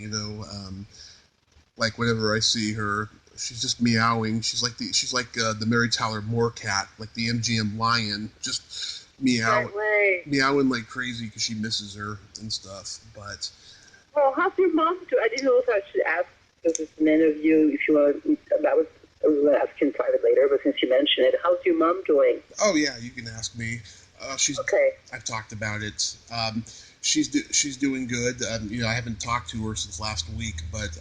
Like whenever I see her, she's just meowing. She's like the Mary Tyler Moore cat, like the MGM lion, just meowing like crazy because she misses her and stuff. But well, how's your mom doing? I didn't know if I should ask because it's an interview. If you want, I was going to ask in private later, but since you mentioned it, how's your mom doing? oh yeah, you can ask me. She's Okay. I've talked about it. She's doing good. I haven't talked to her since last week, but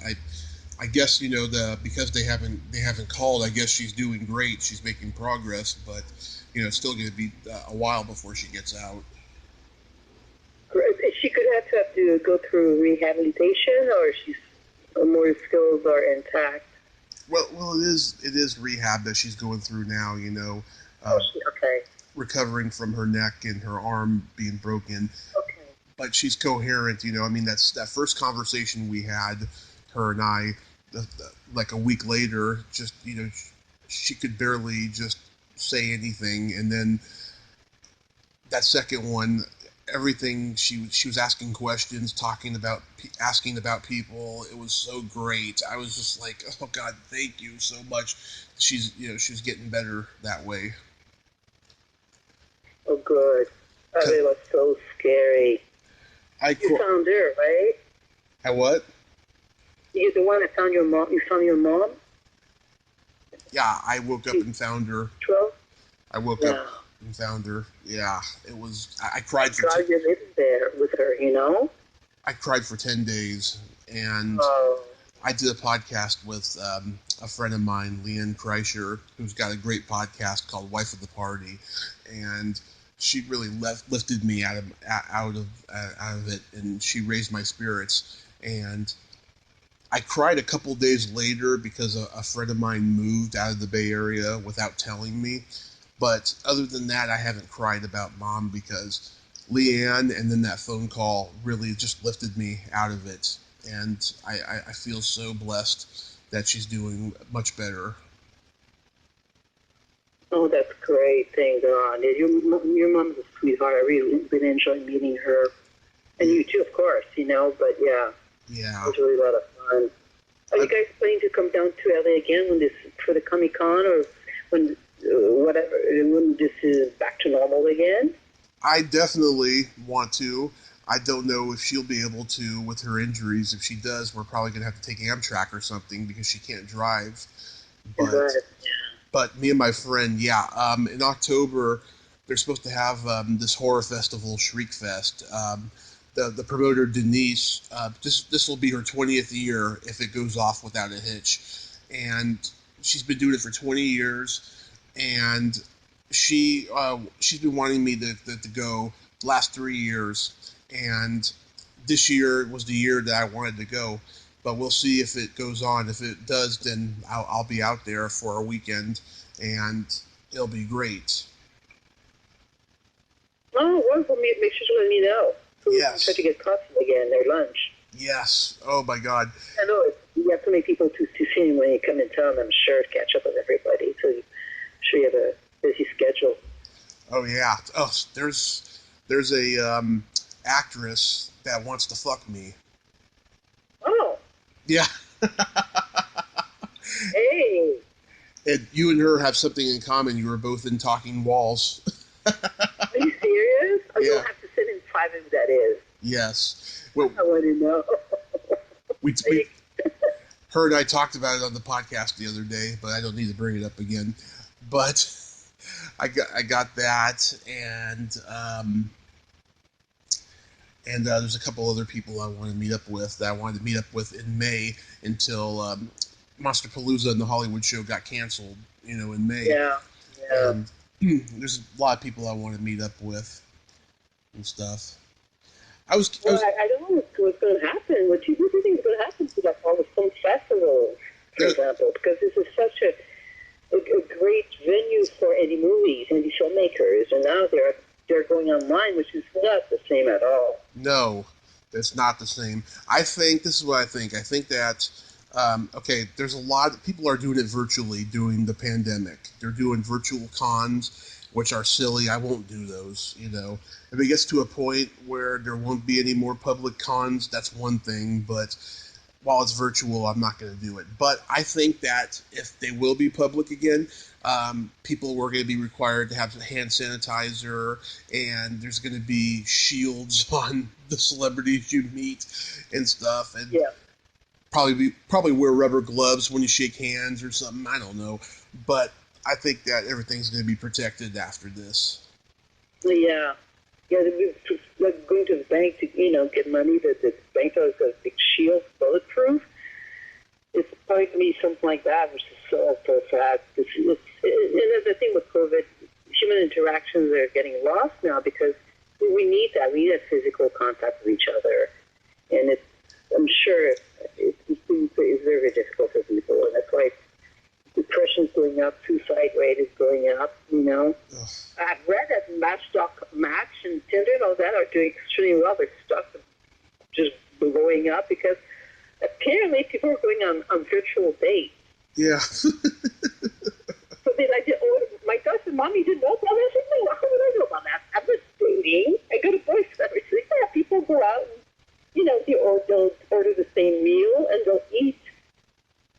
I guess because they haven't called. I guess she's doing great. She's making progress, but it's still going to be a while before she gets out. She could have to go through rehabilitation, or she's more skills are intact. Well, it is rehab that she's going through now. Okay. Recovering from her neck and her arm being broken. Okay. But she's coherent. That's that first conversation we had, her and I, like a week later. Just she could barely just say anything, and then that second one, everything she was asking questions, asking about people. It was so great. I was just like, oh God, thank you so much. She's getting better that way. Oh, good. Oh, it was so scary. You found her, right? I what? You're the one that found your mom. You found your mom? Yeah, I woke up and found her. 12? I woke up and found her. Yeah, it was. I cried for. God, you lived there with her, I cried for 10 days, and I did a podcast with a friend of mine, Leanne Kreischer, who's got a great podcast called Wife of the Party, and she really lifted me out of it, and she raised my spirits. And I cried a couple days later because a friend of mine moved out of the Bay Area without telling me. But other than that, I haven't cried about Mom because Leanne and then that phone call really just lifted me out of it. And I feel so blessed that she's doing much better. Oh, that's great. Thank God. Your mom's a sweetheart. I really been enjoying meeting her. And you too, of course, but yeah. Yeah. It was really a lot of fun. Are you guys planning to come down to LA again for the Comic-Con, or when this is back to normal again? I definitely want to. I don't know if she'll be able to with her injuries. If she does, we're probably going to have to take Amtrak or something because she can't drive. But me and my friend, in October, they're supposed to have this horror festival, Shriek Fest. The promoter, Denise, this will be her 20th year if it goes off without a hitch. And she's been doing it for 20 years. And she's been wanting me to go the last 3 years. And this year was the year that I wanted to go. But we'll see if it goes on. If it does, then I'll be out there for a weekend, and it'll be great. Oh, wonderful. Make sure to let me know. So Yes. Try to get coffee again, their lunch. Yes. Oh, my God. I know. You have to make people to see him when you come in town, I'm sure, to catch up with everybody. So I'm sure you have a busy schedule. Oh, yeah. Oh, there's a actress that wants to fuck me. Oh. Yeah. Hey. And you and her have something in common. You were both in Talking Walls. Are you serious? Oh, Yeah. You'll have to sit in private, that is. Yes. Well, I want to know. her and I talked about it on the podcast the other day, but I don't need to bring it up again. But I got that, and there's a couple other people I want to meet up with that I wanted to meet up with in May until Masturbation and the Hollywood show got canceled, in May. Yeah. And there's a lot of people I want to meet up with and stuff. I don't know what's going to happen. What do you think is going to happen to like all the film festivals, for example? Because this is such a great venue for indie movies, indie filmmakers, and now they're going online, which is not the same at all. No, it's not the same. This is what I think. I think that, there's a lot of people are doing it virtually during the pandemic. They're doing virtual cons, which are silly. I won't do those, If it gets to a point where there won't be any more public cons, that's one thing. But while it's virtual, I'm not going to do it. But I think that if they will be public again, people were going to be required to have hand sanitizer, and there's going to be shields on the celebrities you meet and stuff, and probably wear rubber gloves when you shake hands or something. I don't know, but I think that everything's going to be protected after this. Yeah. Yeah, like going to the bank to, get money, that the bank has a big shield, bulletproof. It's probably going to be something like that, which is so sad. And the thing with COVID, human interactions are getting lost now because we need that. We need that physical contact with each other. And I'm sure it's very, very difficult for people. And that's why depression's going up, suicide rate is going up, Ugh. I've read that Match and Tinder and all that are doing extremely well. Their stuff is just blowing up because apparently people are going on virtual dates. Yeah. So they my daughter said, Mommy, you didn't know about that? I said, no, how would I know about that? I'm not dating. I go to boys' clubs. Yeah, people go out and, they'll order the same meal and they'll eat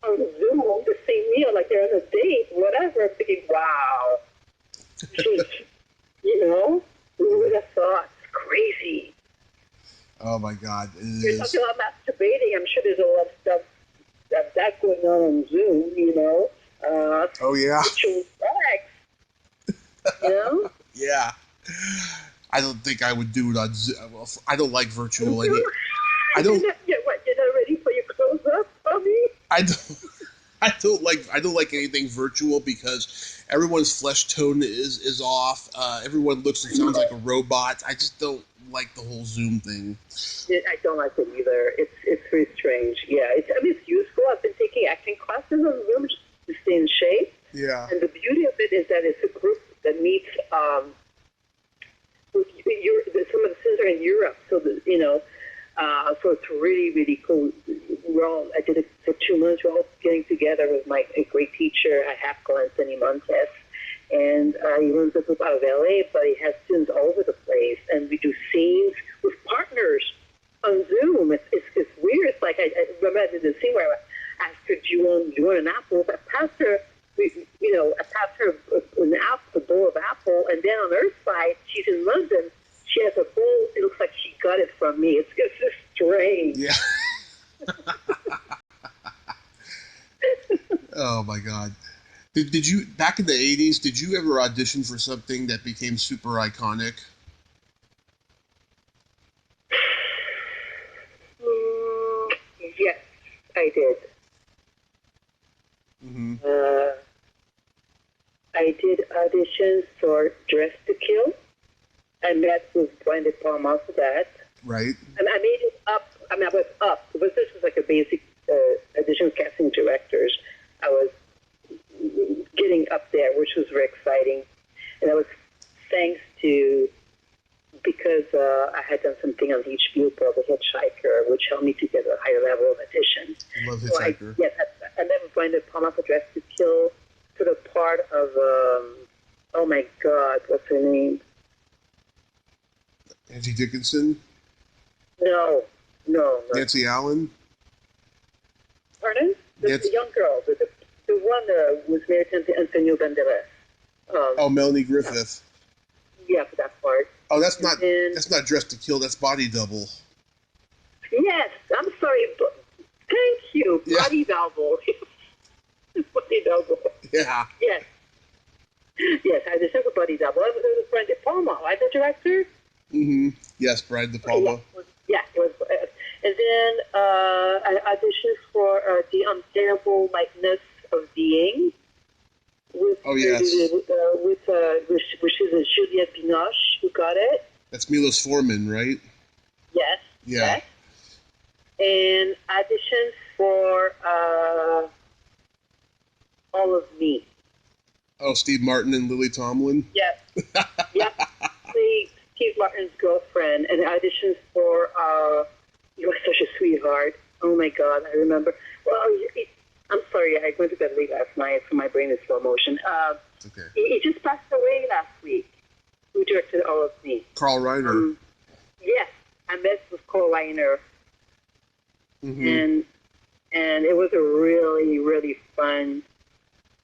on Zoom the same meal, like they're on a date, whatever. I'm thinking, wow. Who would have thought? It's crazy. Oh my God. You're talking about masturbating. I'm sure there's a lot of stuff that's going on Zoom, oh, yeah. Sex, Yeah. I don't think I would do it on Zoom. Well, I don't like virtual. I don't. You're not ready for your close up, Tommy? I don't like anything virtual because everyone's flesh tone is off. Everyone looks and sounds like a robot. I just don't like the whole Zoom thing. I don't like it either. It's very strange. Yeah, it's useful. I've been taking acting classes on Zoom just to stay in shape. Yeah. And the beauty of it is that it's a group that meets. Some of the students are in Europe, so so it's really, really cool. I did it for 2 months. We're all getting together with a great teacher. I have Anthony Montes, and he runs a group out of LA, but he has students all over the place, and we do scenes with partners on Zoom. It's weird. It's like I remember I did the scene where I asked her, "Do you want an apple?" I passed her, I passed her an apple, a bowl of apple, and then on her side, she's in London. She has a bowl. It looks like she got it from me. It's just strange. Yeah. Oh my God. Did you, back in the 80s, did you ever audition for something that became super iconic? Yes, I did. Mm-hmm. I did auditions for Dress to Kill. I met with Brian De Palma for that. Right. And I made it up. I was up. This was like a basic audition with casting directors. I was getting up there, which was very exciting. And that was thanks to, because I had done something on HBO called The Hitchhiker, which helped me to get a higher level of audition. I love Hitchhiker. I met Brian De Palma for Dress to Kill, to the part of, oh my God, what's her name? Angie Dickinson? No. Nancy Allen? Pardon? The young girl, the one was married to Antonio Banderas. Melanie Griffith. Yeah, for that part. Oh, that's not Dress to Kill. That's Body Double. Yes, I'm sorry. Thank you, Yeah. Body Double. Body Double. Yeah. Yes, I did for Body Double. It was Brian De Palma, right, the director? Mm-hmm. Yes, Brian De Palma. Yeah, it was. And then I auditioned for The Unbearable Lightness of Being. With, oh, yes. Which is Juliette Binoche who got it. That's Milos Forman, right? Yes. Yeah. Yes. And auditioned for All of Me. Oh, Steve Martin and Lily Tomlin? Yes. Yep. Steve Martin's girlfriend, and auditioned for You Are Such a Sweetheart. Oh my God, I remember. Well, I'm sorry, I went to bed late last night, so my brain is slow motion. Okay. He just passed away last week. Who directed All of Me? Carl Reiner. Yes, I met with Carl Reiner. Mm-hmm. And and it was a really, really fun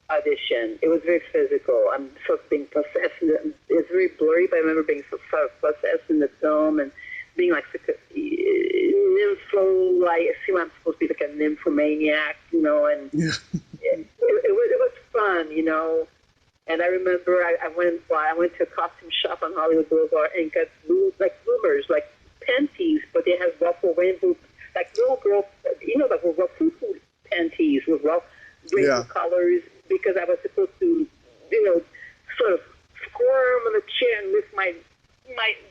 audition. It was very physical. I'm sort of being possessed. It's very blurry, but I remember being sort of possessed in the film and being like nympho, like I see I'm supposed to be like a nymphomaniac, you know, and it was fun, you know. And I remember I went to a costume shop on Hollywood Boulevard and got bloomers, like panties, but they have ruffle rainbow, like little girl, you know, like ruffle panties with rainbow colors, because I was supposed to, you know, sort of squirm on the chair and lift my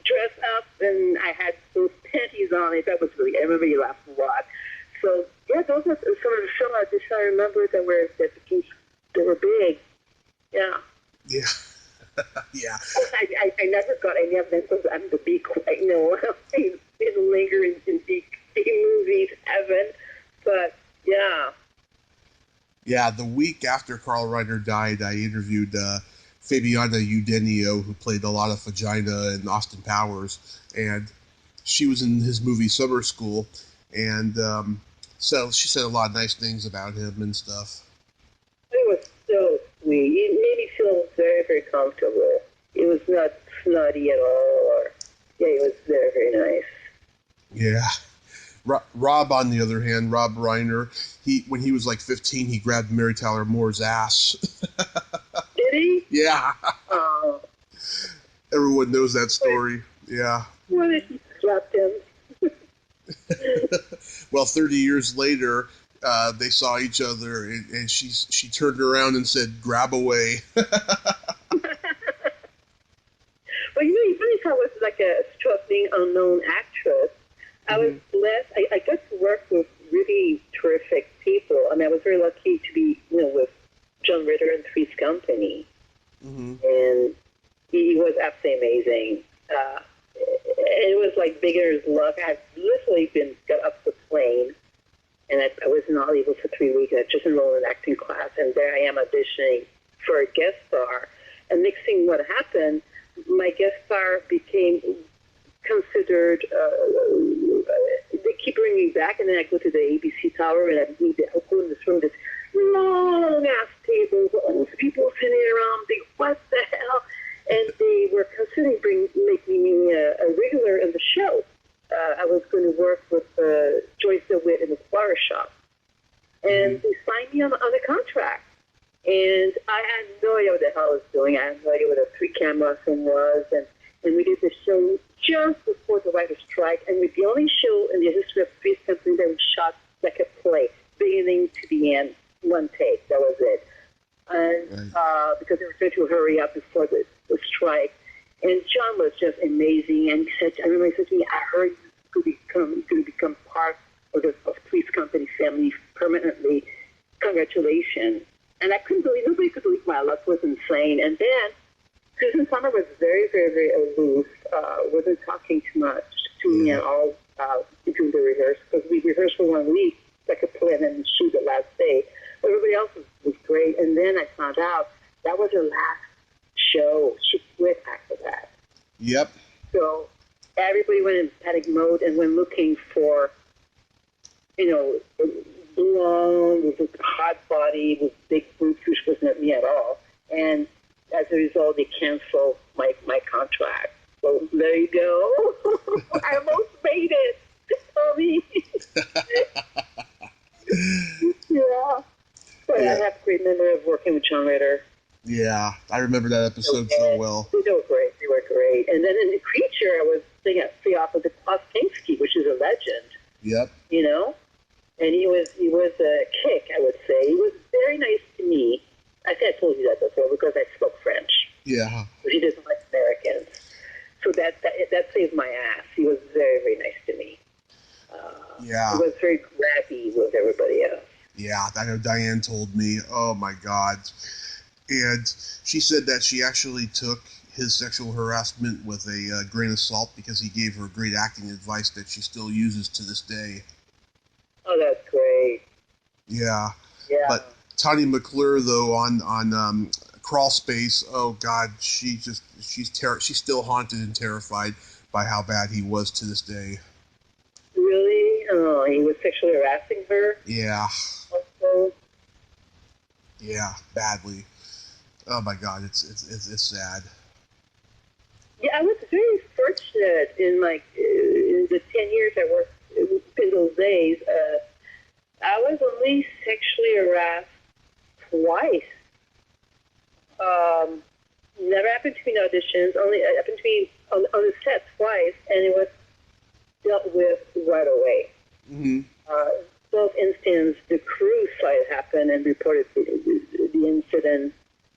dress up, and I had those panties on it. That was really, I remember you laughed a lot. So yeah, those are some of the film auditions I remember that were big. Yeah. Yeah. Yeah. I never got any of them because I'm the big, you know, I didn't linger in big movies, Evan. But yeah. Yeah, the week after Carl Reiner died, I interviewed Fabiana Eugenio, who played a lot of Vagina in Austin Powers, and she was in his movie Summer School, and so she said a lot of nice things about him and stuff. It was so sweet. It made me feel very, very comfortable. It was not snotty at all, yeah, it was very, very nice. Yeah. Rob, on the other hand, Rob Reiner, when he was like 15, he grabbed Mary Tyler Moore's ass. Did he? Yeah. Everyone knows that story. Yeah. Well, he slapped him. Well, 30 years later, they saw each other, and she turned around and said, "Grab away." Well, you know, even if I was like a struggling unknown actress, I was blessed. I got to work with really terrific people. I mean, I was very lucky to be, you know, with John Ritter and Three's Company. And he was absolutely amazing. It was like beginner's luck. I've literally got up the plane, and I was not able for 3 weeks. I just enrolled in an acting class, and there I am auditioning for a guest star. And next thing, what happened, my guest star became considered, they keep bringing me back, and then I go to the ABC Tower, and I go in this room, this long-ass table, all those people sitting around, think, what the hell? And they were considering making me a regular in the show. I was going to work with Joyce DeWitt in the flower shop. And they signed me on a contract. And I had no idea what the hell I was doing. I had no idea what a 3-camera thing was. And we did the show just before the writer's strike. And we're the only show in the history of Three's Company that was shot like a play, beginning to the end, one take. That was it. And because they were trying to hurry up before the strike. And John was just amazing. And I remember he said to me, I heard you're going to become part of Three's Company family permanently. Congratulations. And I couldn't believe, nobody could believe my luck was insane. And then Susan Summer was very, very, very aloof, wasn't talking too much to me at all during the rehearsal, because we rehearsed for 1 week, like a play, and then shoot the last day. But everybody else was great. And then I found out that was her last show. She quit after that. Yep. So everybody went in panic mode and went looking for, you know, blonde with a hot body with big boobs, which was not me at all. And as a result, they canceled my contract. So there you go. I almost made it, Tommy. Yeah. But I have a great memory of working with John Ritter. Yeah, I remember that episode so well. They were great. They were great. And then in The Creature, I was singing at free off of the Ostinsky, which is a legend. Yep. You know? And he was a kick, I would say. He was very nice to me. I think I told you that before because I spoke French. Yeah. But he doesn't like Americans. So that saved my ass. He was very, very nice to me. Yeah. He was very grabby with everybody else. Yeah, I know Diane told me. Oh, my God. And she said that she actually took his sexual harassment with a grain of salt because he gave her great acting advice that she still uses to this day. Oh, that's great. Yeah. Yeah. But Tanya McClure, though, on Crawl Space, oh, God, she's still haunted and terrified by how bad he was to this day. Really? Oh, he was sexually harassing her. Yeah. Also. Yeah, badly. Oh my God, it's sad. Yeah, I was very fortunate in in the 10 years I worked in those days. I was only sexually harassed twice. Never happened to me in auditions. Only happened to me on the set twice, and it was dealt with right away. Mm-hmm. Both instances, the crew saw it happen and reported the incident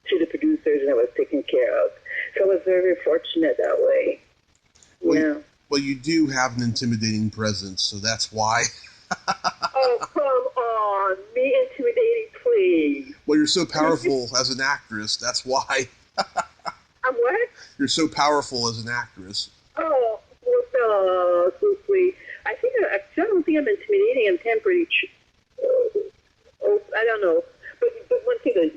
to the producers, and it was taken care of. So I was very, very fortunate that way. Well, you do have an intimidating presence, so that's why. Oh, come on. Me intimidating, please. Well, you're so powerful as an actress, that's why. I'm what? You're so powerful as an actress. Oh, well, so sweet. I don't think I'm intimidating. I'm temporary. I don't know. But one thing is,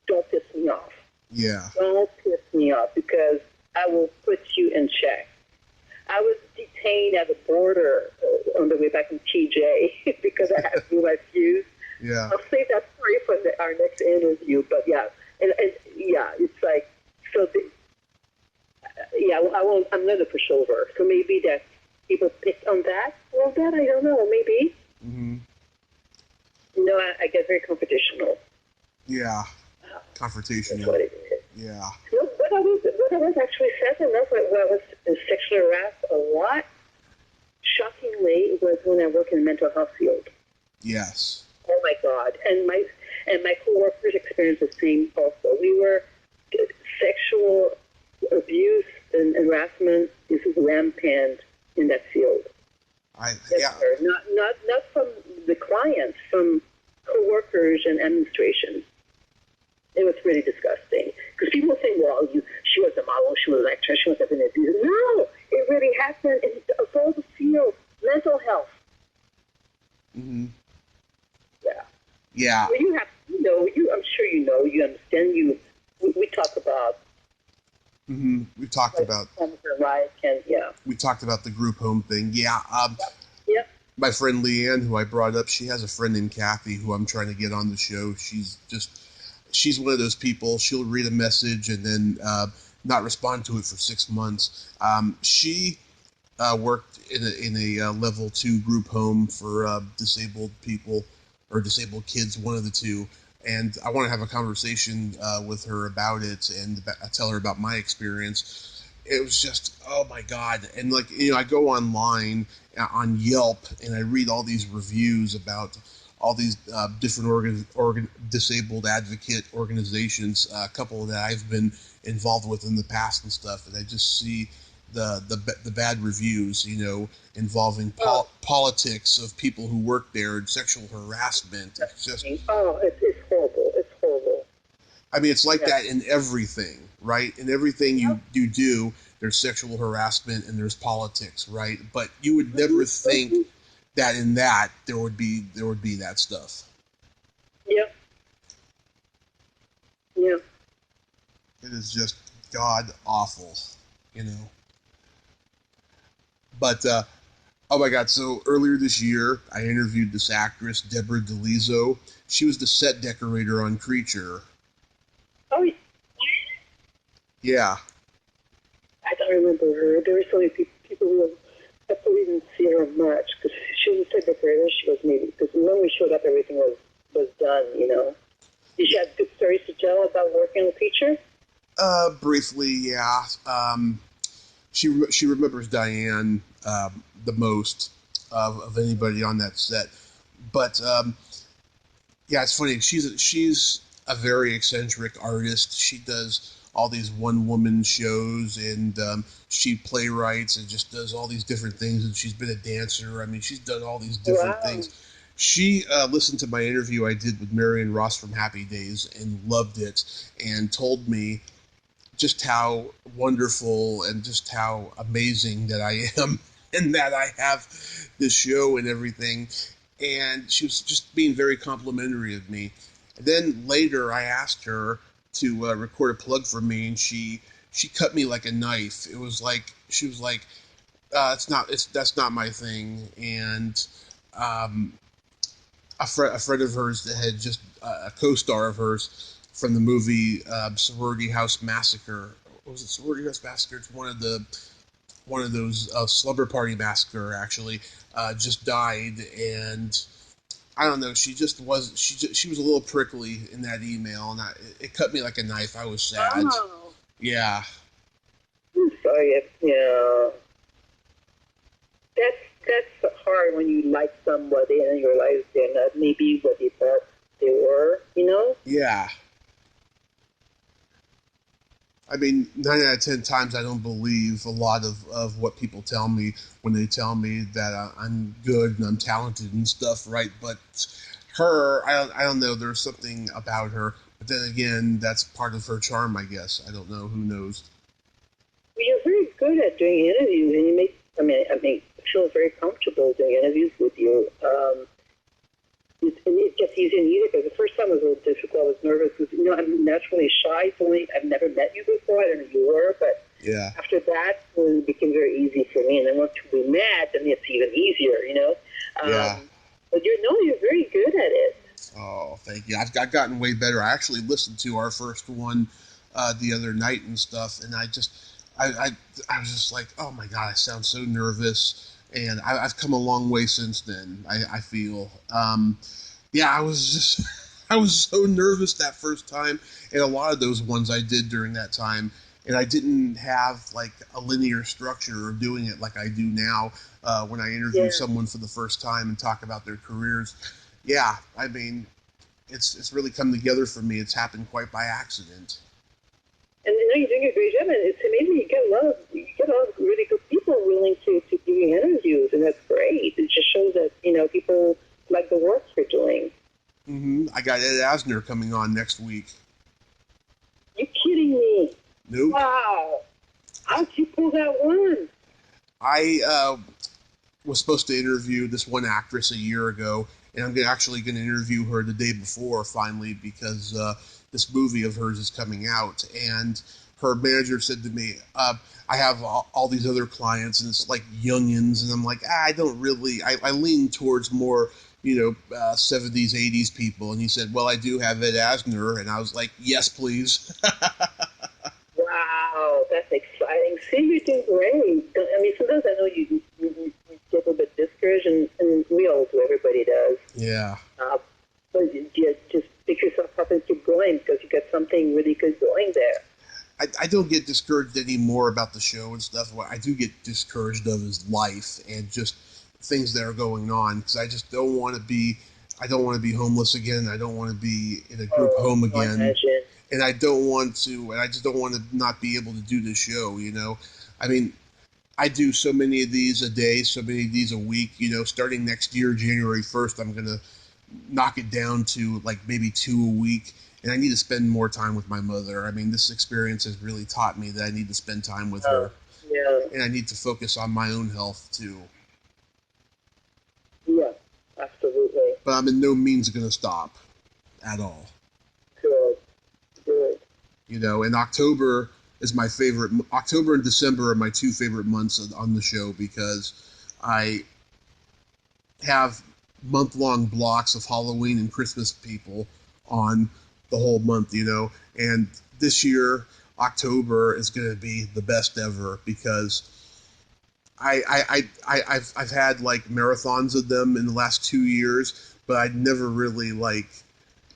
don't piss me off. Yeah. Don't piss me off, because I will put you in check. I was detained at the border on the way back from TJ because I had to do my fuse. Yeah. I'll save that story for our next interview. But yeah, and yeah, it's like, so. I won't. I'm not a pushover. So maybe that people picked on that a little bit. I don't know. Maybe. Mm-hmm. I get very confrontational. Yeah. Confrontational. That's what it is. Yeah. No, what I was actually sad enough when I was sexually harassed a lot, shockingly, was when I worked in the mental health field. Yes. Oh my God. And my coworkers experienced the same also. We were sexual abuse and harassment is rampant in that field. Yeah. Not from the clients, from coworkers and administration. It was really disgusting. Because people think, well, she was a model, she was an actress, she must have been abused. No, it really happened in all the fields. Mental health. Mm-hmm. Yeah. Yeah. Well, I'm sure you understand. We talk about. Mm-hmm. We talked about. We talked about the group home thing. Yeah. Yep. My friend Leanne, who I brought up, she has a friend named Kathy who I'm trying to get on the show. She's one of those people. She'll read a message and then not respond to it for 6 months. She worked in a level 2 group home for disabled people or disabled kids, one of the two. And I want to have a conversation with her about it and tell her about my experience. It was just, oh my God. And I go online on Yelp and I read all these reviews about all these different disabled advocate organizations, a couple that I've been involved with in the past and stuff. And I just see the bad reviews, involving politics of people who work there and sexual harassment. It's just it's horrible. It's horrible. I mean, it's like that in everything, right? In everything you do, there's sexual harassment and there's politics, right? But you would never think that in that there would be that stuff. Yep. Yep. It is just god awful, But oh my God! So earlier this year, I interviewed this actress, Deborah Delizo. She was the set decorator on Creature. Oh, yeah. I don't remember her. There were so many people who I didn't see her much because she was a set decorator. She was maybe because when we showed up, everything was done. Did she have good stories to tell about working on Creature? Briefly, yeah. She remembers Diane the most of anybody on that set, but yeah, it's funny. She's a very eccentric artist. She does all these one-woman shows, and she playwrights and just does all these different things. And she's been a dancer. I mean, she's done all these different things. She listened to my interview I did with Marion Ross from Happy Days and loved it, and told me just how wonderful and just how amazing that I am and that I have this show and everything. And she was just being very complimentary of me. And then later I asked her to record a plug for me, and she cut me like a knife. It was like, she was like, that's not my thing. And a friend of hers that had just a co-star of hers from the movie Sorority House Massacre. What was it? Sorority House Massacre. It's one of those slumber party massacre. Actually, just died, and I don't know. She was a little prickly in that email, and it cut me like a knife. I was sad. Oh. Yeah. I'm sorry. Yeah. That's hard when you like somebody and you realize they're not maybe what they thought they were, you know? Yeah. I mean, 9 out of 10 times I don't believe a lot of what people tell me when they tell me that I'm good and I'm talented and stuff, right? But her, I don't know, there's something about her. But then again, that's part of her charm, I guess. I don't know. Who knows? Well, you're very good at doing interviews, and you make, I mean, I feel very comfortable doing interviews with you. And it gets easier and easier because the first time was a little difficult. I was nervous because, I'm naturally shy, so I've never met you before. I don't know who you were, but yeah. After that, it became very easy for me. And then once we met, then it's even easier, Yeah. But you're very good at it. Oh, thank you. I've gotten way better. I actually listened to our first one the other night and stuff, and I was just like, oh my God, I sound so nervous. And I've come a long way since then, I feel. Yeah, I was so nervous that first time, and a lot of those ones I did during that time, and I didn't have like a linear structure of doing it like I do now when I interview someone for the first time and talk about their careers. Yeah, I mean, it's really come together for me. It's happened quite by accident. And you're doing a great job, and it's amazing. You get a lot of really good people willing to give you interviews, and that's great. It just shows that people like the work you're doing. Mm-hmm. I got Ed Asner coming on next week. You kidding me? Nope. Wow! How'd you pull that one? I was supposed to interview this one actress a year ago, and I'm actually going to interview her the day before, finally, because this movie of hers is coming out, and her manager said to me, I have all these other clients, and it's like youngins, and I'm like, I don't really, I lean towards more, 70s, 80s people, and he said, well, I do have Ed Asner, and I was like, yes, please. Wow, that's exciting. See, you're doing great. I mean, sometimes I know you get a little bit discouraged, and we all do, everybody does. Yeah. But you just pick yourself up and keep going because you got something really good going there. I don't get discouraged anymore about the show and stuff. What I do get discouraged of is life and just things that are going on, because I just don't want to be. I don't want to be homeless again. I don't want to be in a group home again. And I don't want to. And I just don't want to not be able to do the show. I mean, I do so many of these a day, so many of these a week. Starting next year, January 1st, I'm gonna knock it down to like maybe 2 a week. And I need to spend more time with my mother. I mean, this experience has really taught me that I need to spend time with her. Yeah. And I need to focus on my own health, too. Yeah, absolutely. But I'm in no means going to stop at all. Good. And October is my favorite. October and December are my two favorite months on the show because I have month-long blocks of Halloween and Christmas people on the whole month, and this year October is going to be the best ever because I've had like marathons of them in the last 2 years, but I'd never really like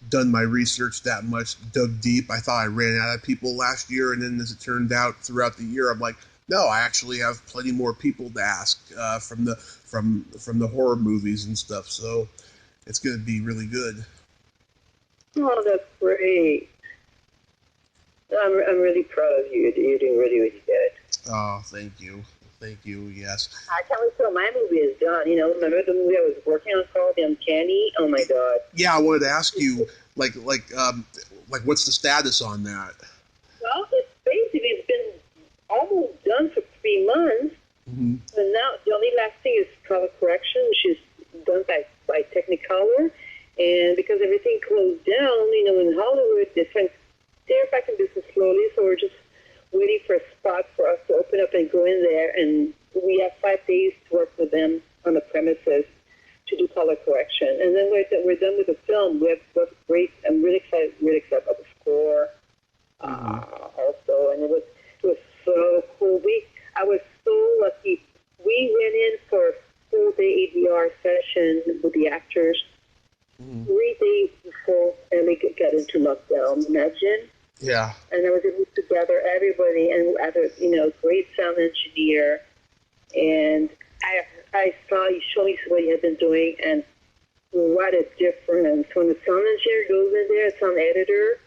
done my research that much, dug deep. I thought I ran out of people last year, and then as it turned out throughout the year, I'm like, no, I actually have plenty more people to ask from the horror movies and stuff. So it's going to be really good. Oh, that's great. I'm really proud of you. You're doing really, really good. Oh, thank you. Yes. I can't wait till my movie is done. Remember the movie I was working on called The Uncanny? Oh my God. Yeah, I wanted to ask you, like, what's the status on that? Well, it's been almost done for 3 months. Mm-hmm. And now the only last thing is color correction, which is done by Technicolor. And because everything closed down, in Hollywood, they're back in business slowly, so we're just waiting for a spot for us to open up and go in there. And we have 5 days to work with them on the premises to do and then we're done with the film. We have great. I'm really excited about the score. Also, and it was so cool. I was so lucky. We went in for a full-day ADR session with the actors 3 days before LA got into lockdown. Imagine. Yeah. And I was able to gather everybody, and other, great sound engineer. And I saw you show me what you had been doing, and what a difference when the sound engineer goes in there, sound editor,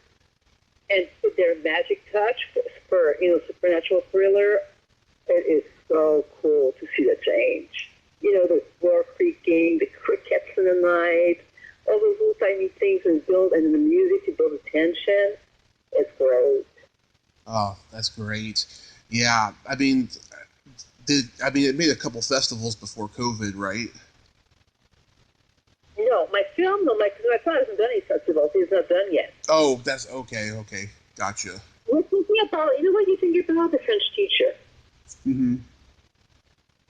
and put their magic touch for supernatural thriller. It is so cool to see the change. The floor creaking, the crickets in the night, all those little tiny things, and the music to build the tension. It's great. Oh, that's great. Yeah, I mean, it made a couple festivals before COVID, right? No, my film, my son hasn't done any festivals. He's not done yet. Oh, that's okay. Gotcha. We're thinking about, what you think about The French Teacher? Mm-hmm.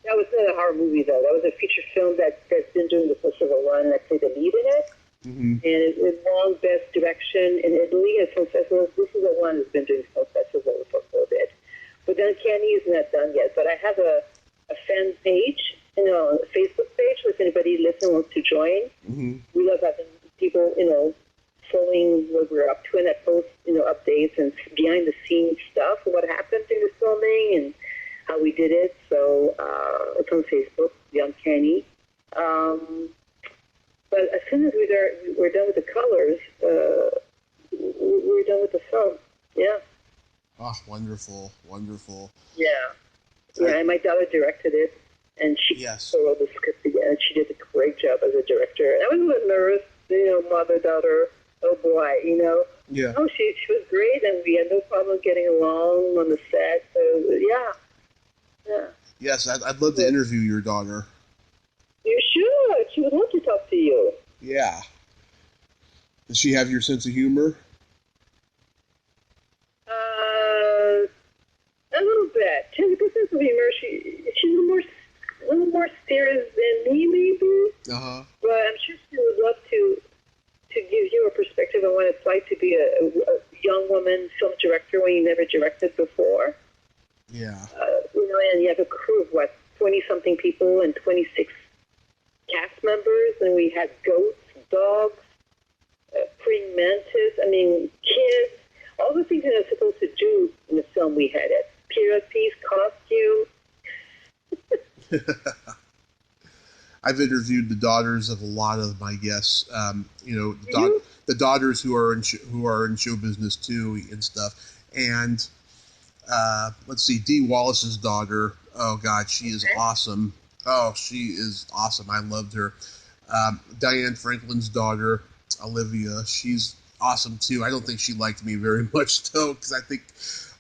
That was not a horror movie, though. That was a feature film that's been doing the festival run, and I played the lead in it. Mm-hmm. And it won Best Direction in Italy at film festivals. This is the one that's been doing film festivals for COVID. But then Uncanny is not done yet. But I have a fan page, a Facebook page, if anybody listening wants to join. Mm-hmm. We love having people, following what we're up to, and I post, updates and behind-the-scenes stuff and what happened during the filming and how we did it. So it's on Facebook, The Uncanny. But as soon as we're done with the colors, we're done with the film. Yeah. Oh, wonderful. Yeah. Yeah, and my daughter directed it, and she wrote the script again, and she did a great job as a director. And I was a little nervous, mother, daughter, oh boy, Yeah. Oh, she was great, and we had no problem getting along on the set. So, yeah. Yes, I'd love to interview your daughter. You should. She would love to talk to you. Yeah. Does she have your sense of humor? A little bit. She has a good sense of humor. She's a little more serious than me, maybe. Uh-huh. But I'm sure she would love to give you a perspective on what it's like to be a young woman film director when you never directed before. Yeah. And you have a crew of 20-something people and 26 cast members, and we had goats, dogs, praying mantis, kids, all the things that are supposed to do in the film. We had it. Period piece, costume. I've interviewed the daughters of a lot of my guests. The daughters who are in show business too and stuff. And let's see, Dee Wallace's daughter. Oh God, she is awesome. Oh, she is awesome. I loved her. Diane Franklin's daughter, Olivia. She's awesome too. I don't think she liked me very much though, because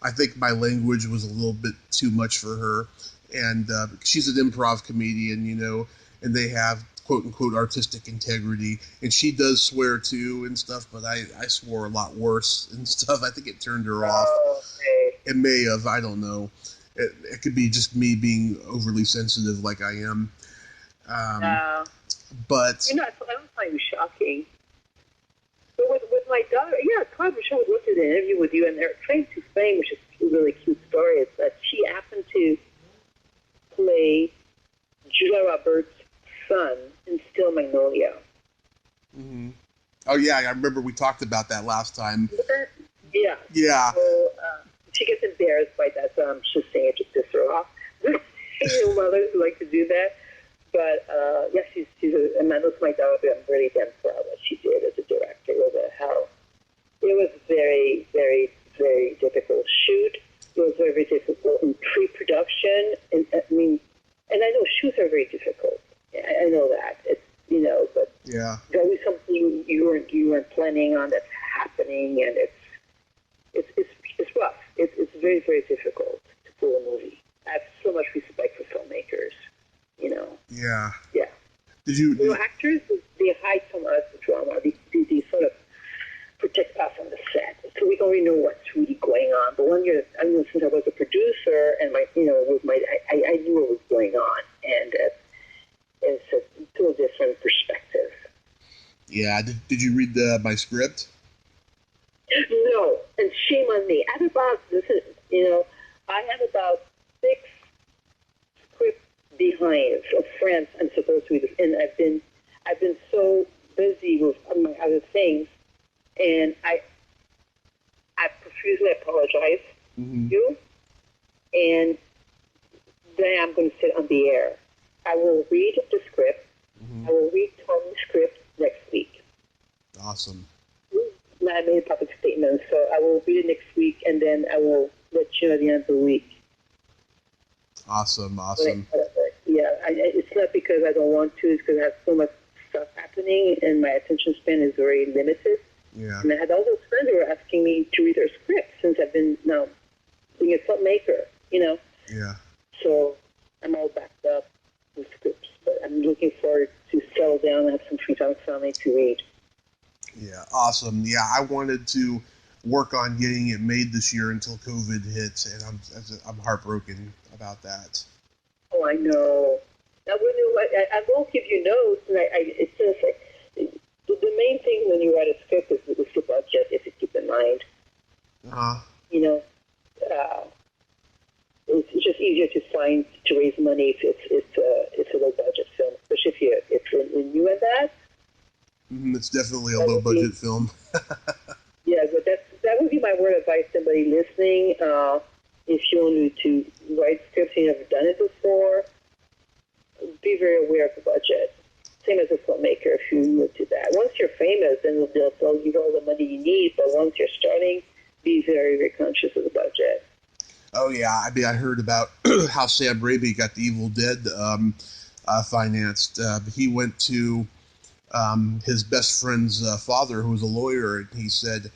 I think my language was a little bit too much for her. And she's an improv comedian, and they have quote unquote artistic integrity. And she does swear too and stuff, but I swore a lot worse and stuff. I think it turned her off. Okay. It may have. I don't know. It could be just me being overly sensitive like I am. But I don't find you shocking. But with my daughter, Todd Michelle would love to do an interview with you, and their claim to fame, which is a really cute story, is that she happened to play Julia Roberts' son in Still Magnolia. Mm-hmm. Oh yeah, I remember we talked about that last time. Yeah. Yeah. So she gets embarrassed by that, so I'm just saying it to piss her off. Mothers who like to do that. But, she's Amanda's my daughter, but I'm really damn proud of what she did as a director. It was very, very, very difficult shoot. It was very, very difficult in pre-production. And I know shoots are very difficult. I know that. It's, but yeah. There's always something you weren't planning on that's happening, and it's rough. It's very, very difficult to pull a movie. I have so much respect for filmmakers. Yeah. Yeah. Actors, they hide from us the drama. They sort of protect us on the set, so we don't really know what's really going on. But since I was a producer, and I knew what was going on, and it's a different perspective. Yeah. Did you read my script? No, and shame on me. I have about I have about 6 script behinds of friends I'm supposed to read, and I've been so busy with my other things, and I profusely apologize to you, and then I'm going to sit on the air. I will read the script. I will read Tom's script next week. Awesome. I made a public statement, so I will read it next week, and then I will let you know at the end of the week. Awesome. Yeah, it's not because I don't want to. It's because I have so much stuff happening, and my attention span is very limited. Yeah. And I had all those friends who were asking me to read their scripts since I've been now being a filmmaker, Yeah. So I'm all backed up with scripts, but I'm looking forward to settle down and have some free time with family to read. Yeah, awesome. Yeah, I wanted to work on getting it made this year until COVID hit, and I'm heartbroken about that. Oh, I know. I won't give you notes, and it's just like, the main thing when you write a script is the budget, if you keep in mind. It's just easier to raise money if it's a low budget film, especially if you're new at that. It's definitely a low budget film. Yeah, but that would be my word of advice to somebody listening. If you want to write scripts and you've never done it before, be very aware of the budget. Same as a filmmaker, if you look to that. Once you're famous, then they'll give you all the money you need, but once you're starting, be very, very conscious of the budget. Oh, yeah. I mean, I heard about how Sam Raimi got the Evil Dead financed. He went to his best friend's father, who was a lawyer, and he said,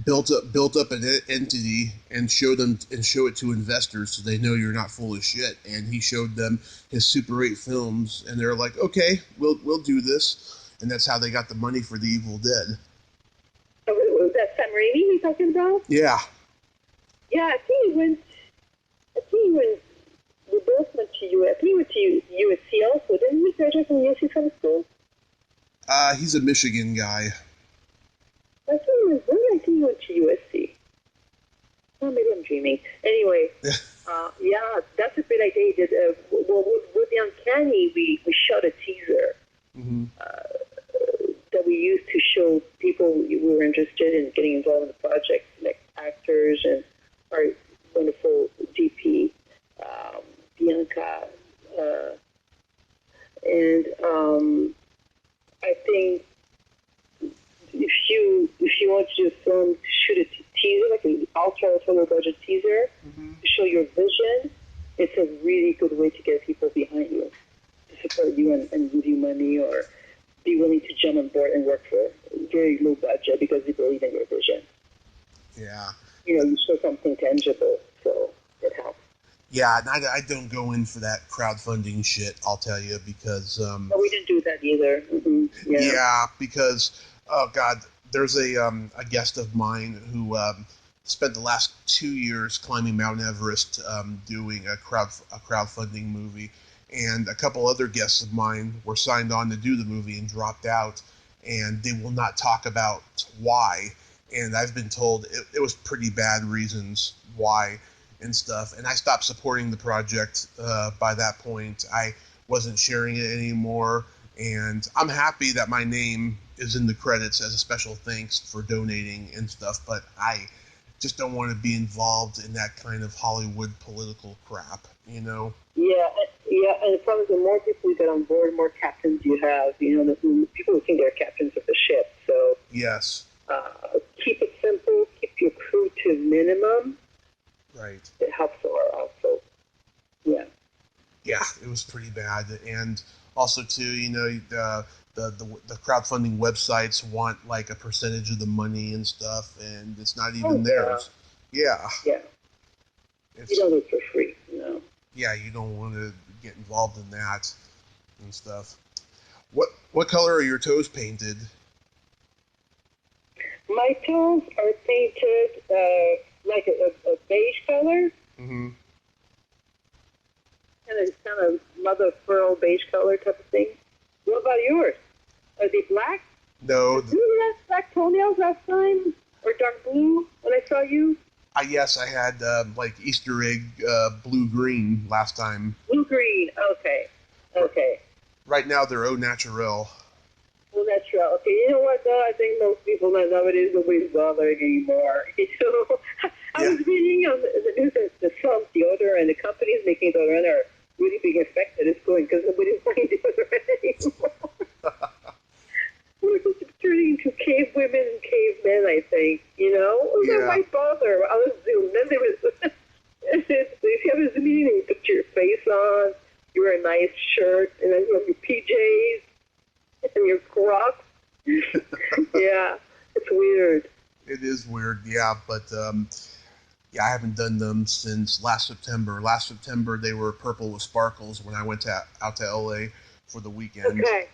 built up an entity and show it to investors so they know you're not full of shit. And he showed them his Super 8 films, and they're like, okay, we'll do this. And that's how they got the money for the Evil Dead. Oh, was that Sam Raimi you're talking about? Yeah. Yeah, I think we both went to USC also. Didn't we graduate from USC Film School? He's a Michigan guy. I think he went to USC. Oh, maybe I'm dreaming. Anyway, yeah, that's a great idea. With the Uncanny, we shot a teaser that we used to show people who were interested in getting involved in the project, like actors and our wonderful DP, Bianca, and I think if you want to do a film, to shoot a teaser, like an ultra low budget teaser, to show your vision, it's a really good way to get people behind you, to support you and give you money, or be willing to jump on board and work for very low budget because they believe in your vision. Yeah. You show something tangible, so it helps. Yeah, and I don't go in for that crowdfunding shit, I'll tell you, because... No, we didn't do that either. Yeah, because, oh, God, there's a guest of mine who spent the last 2 years climbing Mount Everest doing a crowdfunding movie, and a couple other guests of mine were signed on to do the movie and dropped out, and they will not talk about why, and I've been told it was pretty bad reasons why and stuff, and I stopped supporting the project by that point. I wasn't sharing it anymore, and I'm happy that my name is in the credits as a special thanks for donating and stuff, but I just don't want to be involved in that kind of Hollywood political crap, Yeah, and the problem is the more people you get on board, the more captains you have. The people who think they're captains of the ship. So yes, keep it simple. Keep your crew to a minimum. Right. It helps a lot also. Yeah. Yeah, it was pretty bad, and also too, the crowdfunding websites want like a percentage of the money and stuff, and it's not even theirs. Yeah. Yeah. You don't do it for free, Yeah, you don't want to get involved in that and stuff. What color are your toes painted? My toes are painted like a beige color. Mm-hmm. And it's kind of mother of pearl beige color type of thing. What about yours? Are they black? No. Did you have black toenails last time? Or dark blue when I saw you? Yes, I had like Easter egg blue-green last time. Blue-green, okay. Okay. Right now they're au naturel. Well, that's right. Okay, you know what, though? I think most people nowadays nobody's bothering anymore. I was reading on the news that the some deodorant and the companies making deodorant are really being affected. It's going because nobody's buying deodorant anymore. We're just turning into cave women and cavemen, I think. Why bother? I was Zoom. Then there was, if you have a meeting, you put your face on, you wear a nice shirt, and then you have your PJs and your Crocs. Yeah, it's weird. It is weird, yeah, but I haven't done them since last September. Last September they were purple with sparkles when I went out to LA for the weekend. Okay.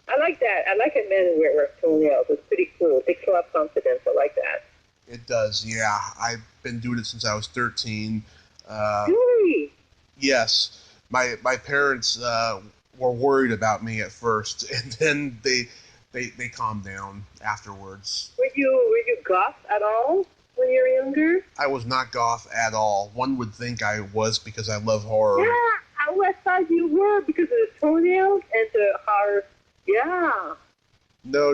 I like that. I like a man who wears toenails. It's pretty cool. It takes a lot of confidence. I like that. It does, yeah. I've been doing it since I was 13. Really? Yes. My parents were worried about me at first, and then they calmed down afterwards. Were you goth at all when you were younger? I was not goth at all. One would think I was because I love horror. Yeah, I thought you were because of the toenails and the horror. Yeah. No.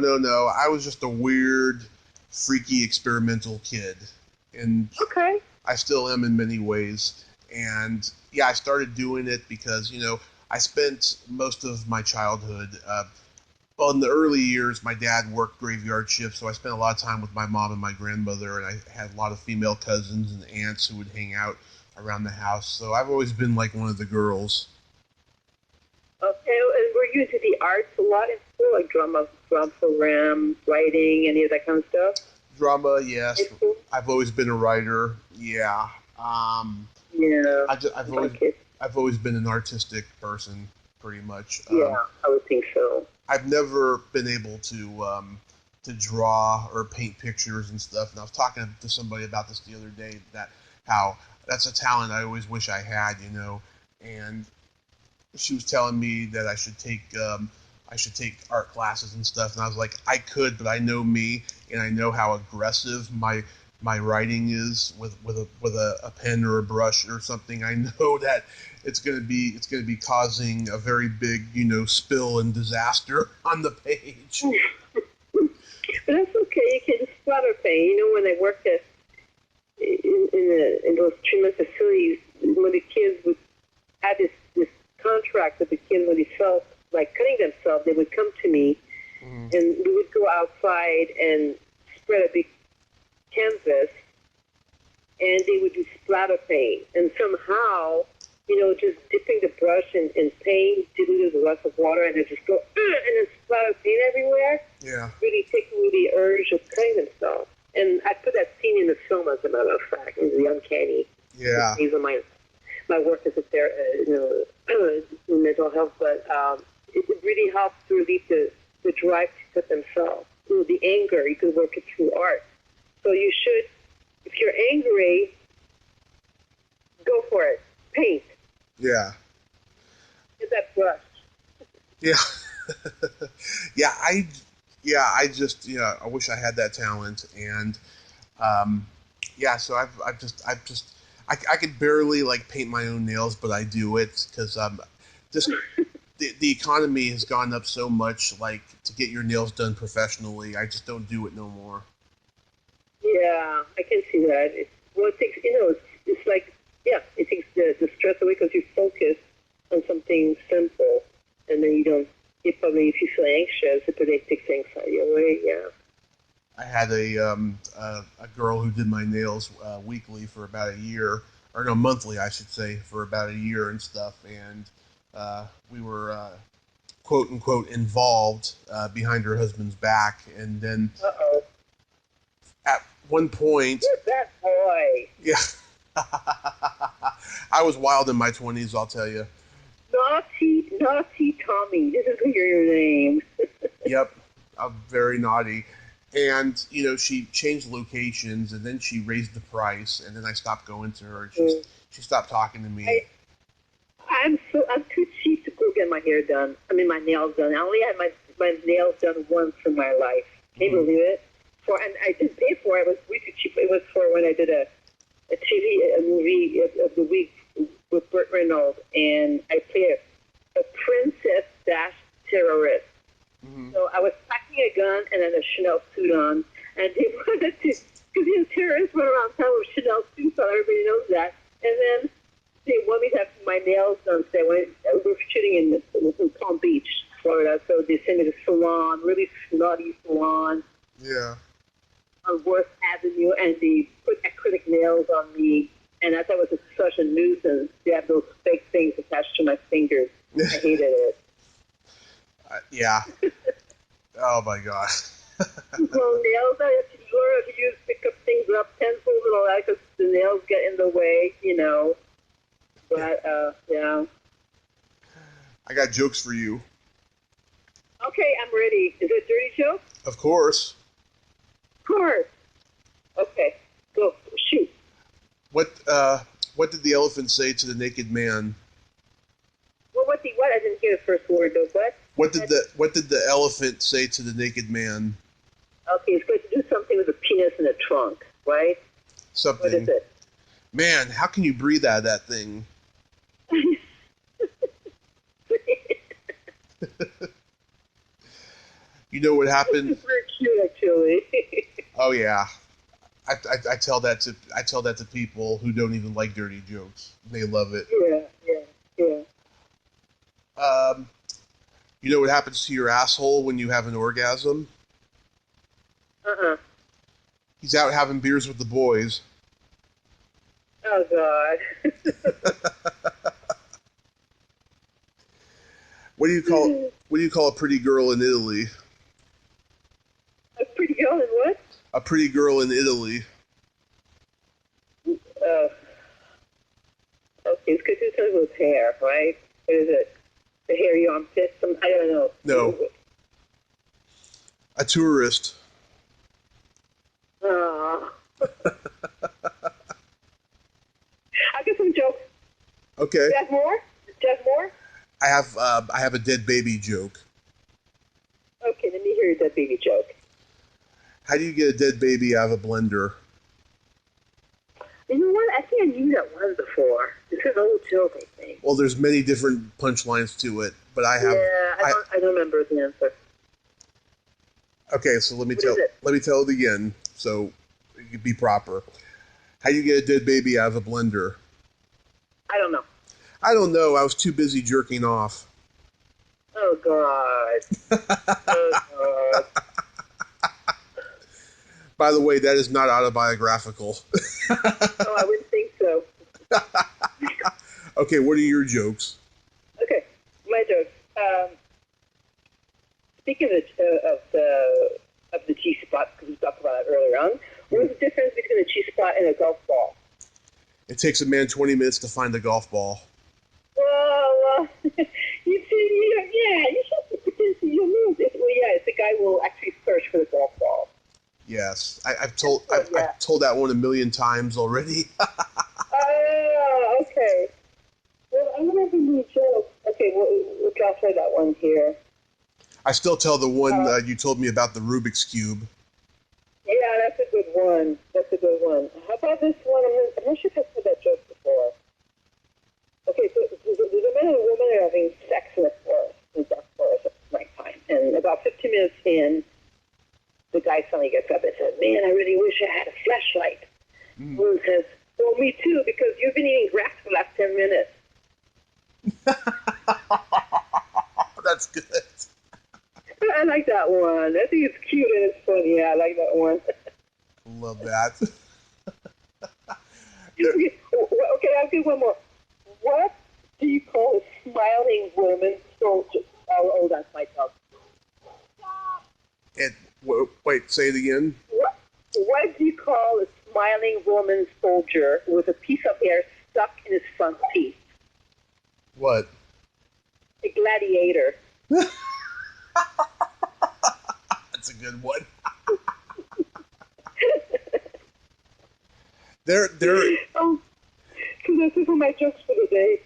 I was just a weird, freaky, experimental kid. And okay. I still am in many ways. And, yeah, I started doing it because, I spent most of my childhood, in the early years, my dad worked graveyard shifts, so I spent a lot of time with my mom and my grandmother, and I had a lot of female cousins and aunts who would hang out around the house. So I've always been like one of the girls. Okay, and were you into the arts a lot in school, like drama program, writing, any of that kind of stuff? Drama, yes. I've always been a writer. Yeah. Yeah. I've always been an artistic person, pretty much. Yeah, I would think so. I've never been able to draw or paint pictures and stuff. And I was talking to somebody about this the other day, that how that's a talent I always wish I had, and she was telling me that I should take art classes and stuff, and I was like, I could, but I know me, and I know how aggressive my writing is with a pen or a brush or something. I know that it's gonna be causing a very big spill and disaster on the page. But that's okay. You can just splatter paint. When I worked in those treatment facilities, when the kids would have this contract with the kids when they felt like cutting themselves, they would come to me, and we would go outside and spread a big canvas, and they would do splatter paint, and somehow, just dipping the brush in paint, diluted with lots of water, and then just go, and then splatter paint everywhere. Yeah. Really taking away the urge of cutting themselves. And I put that scene in the film, as a matter of fact. It was really uncanny. Yeah. These are my work as a in mental health, but it really helps to relieve the drive to cut themselves. The anger, you can work it through art. So you should, if you're angry, go for it. Paint. Yeah. Get that brush. Yeah. I wish I had that talent, and so I could barely paint my own nails, but I do it because just the economy has gone up so much. To get your nails done professionally, I just don't do it no more. Yeah, I can see that. It takes it's like it takes the stress away because you focus on something simple, and then you don't. If you feel anxious, it takes anxiety away. Yeah. I had a girl who did my nails weekly for about a year, or no, monthly, I should say, for about a year and stuff, and we were quote unquote involved behind her husband's back, and then at one point, you're that boy. Yeah. I was wild in my 20s, I'll tell you. Naughty Tommy. This is your name. Yep. I'm very naughty. And, she changed locations, and then she raised the price, and then I stopped going to her, and she stopped talking to me. I'm too cheap to go get my hair done. My nails done. I only had my nails done once in my life. Can you believe it? And I didn't pay for it. It was way too cheap. It was for when I did a movie of the week with Burt Reynolds, and I played a princess-terrorist. Mm-hmm. So I was packing a gun and then a Chanel suit on, and they wanted to, because terrorists run around town with Chanel suits on, everybody knows that, and then they wanted me to have my nails done. So we were shooting in Palm Beach, Florida, so they sent me to salon, really snotty salon. Yeah. On Worth Avenue, and they put acrylic nails on me, and I thought it was such a nuisance. They have those fake things attached to my fingers. I hated it. Yeah. Oh my God. Well, nails, I have to learn to use, pick up things up, pencils and all that, because the nails get in the way, you know. But, yeah. I got jokes for you. Okay, I'm ready. Is it a dirty joke? Of course. Of course. Okay, go, shoot. What did the elephant say to the naked man? Well, what? I didn't hear the first word, though. What did the elephant say to the naked man? Okay, it's going to do something with a penis in a trunk, right? Something. What is it? Man, how can you breathe out of that thing? You know what happened? It's very cute, actually. Oh yeah, I tell that to people who don't even like dirty jokes. They love it. Yeah. You know what happens to your asshole when you have an orgasm? He's out having beers with the boys. Oh God. What do you call a pretty girl in Italy? A pretty girl in what? A pretty girl in Italy. Okay, it's because it's with hair, right? What is it? The hairy armpit? I don't know. No. A tourist. I got some jokes. Okay. Do you have more? I have a dead baby joke. Okay, let me hear your dead baby joke. How do you get a dead baby out of a blender? You know what? I think I knew that one before. It's an old joke, I think. Well, there's many different punchlines to it, but I have. Yeah, I don't remember the answer. Okay, so let me tell it again, so you can be proper. How do you get a dead baby out of a blender? I don't know. I don't know. I was too busy jerking off. Oh God. Oh God. By the way, that is not autobiographical. Oh, I wouldn't think so. Okay, what are your jokes? Okay, my jokes. Speaking of the G-spot, because we talked about it earlier on, what's the difference between a G-spot and a golf ball? It takes a man 20 minutes to find a golf ball. Well, you see, you should, because you know, the guy will actually search for the golf ball. Yes, I've told that one a million times already. Oh, okay. Well, I'm going to do a joke. Okay, we'll try that one here. I still tell the one you told me about the Rubik's Cube. Yeah, that's a good one. How about this one? I'm not sure if I've heard that joke before. Okay, so there's a man and a woman are having sex in the dark forest at nighttime. And about 15 minutes in, the guy suddenly gets up and says, "Man, I really wish I had a flashlight." The woman says, "Well, me too, because you've been eating grass for the last 10 minutes. That's good. I like that one. I think it's cute and it's funny. Yeah, I like that one. Love that. Okay, I'll do one more. What do you call a smiling woman soldier? Oh, that's my tongue. Wait, say it again. What do you call a smiling woman soldier with a piece of hair stuck in his front teeth? What? A gladiator. That's a good one. There. Oh, so this is my jokes for the day.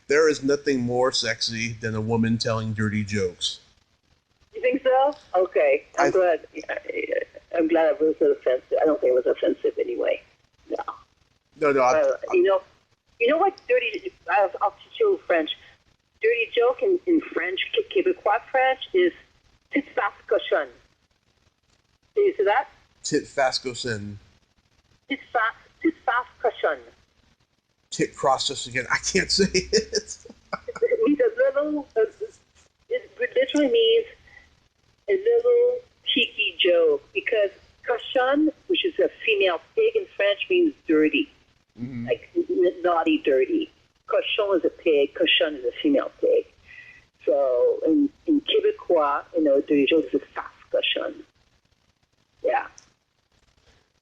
There is nothing more sexy than a woman telling dirty jokes. think so? Okay, I'm glad. I'm glad it wasn't offensive. I don't think it was offensive anyway. No. No. You know what? Dirty. I'll teach you French. Dirty joke in French, Quebecois French, is tit face cochon. Can you see that? Tit fascosin. Tit face cochon. Tit cross us again. I can't say it. It means a little. It literally means a little cheeky joke, because cochon, which is a female pig in French, means dirty, like naughty, dirty. Cochon is a pig. Cochon is a female pig. So in Quebecois, dirty joke is a face cochon. Yeah.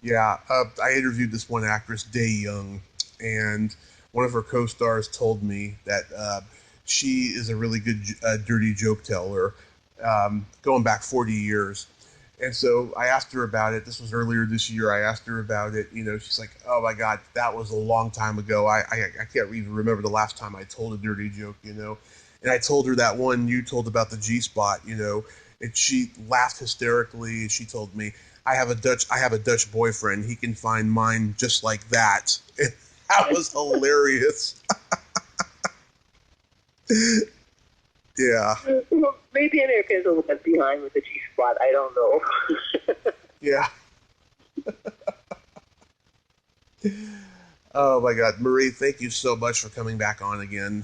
Yeah. I interviewed this one actress, Day Young, and one of her co-stars told me that she is a really good dirty joke teller, going back 40 years. And so I asked her about it. This was earlier this year. I asked her about it. She's like, "Oh my God, that was a long time ago. I can't even remember the last time I told a dirty joke." And I told her that one you told about the G-spot. And she laughed hysterically. And she told me, "I have a Dutch boyfriend. He can find mine just like that." And that was hilarious. Yeah. Maybe Americans are a little bit behind with the G-spot. I don't know. Yeah. Oh my God, Marie, thank you so much for coming back on again.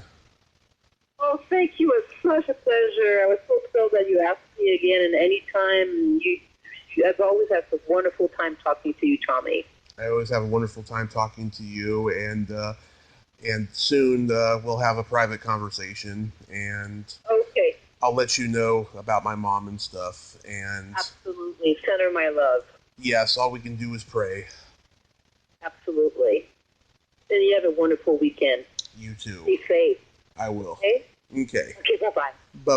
Oh, thank you. It was such a pleasure. I was so thrilled that you asked me again, and anytime. I've always had a wonderful time talking to you, Tommy. I always have a wonderful time talking to you, and soon we'll have a private conversation, and okay. I'll let you know about my mom and stuff. And absolutely, send her my love. Yes, all we can do is pray. Absolutely. And you have a wonderful weekend. You too. Be safe. I will. Okay? Okay. Okay, bye-bye. Bye-bye.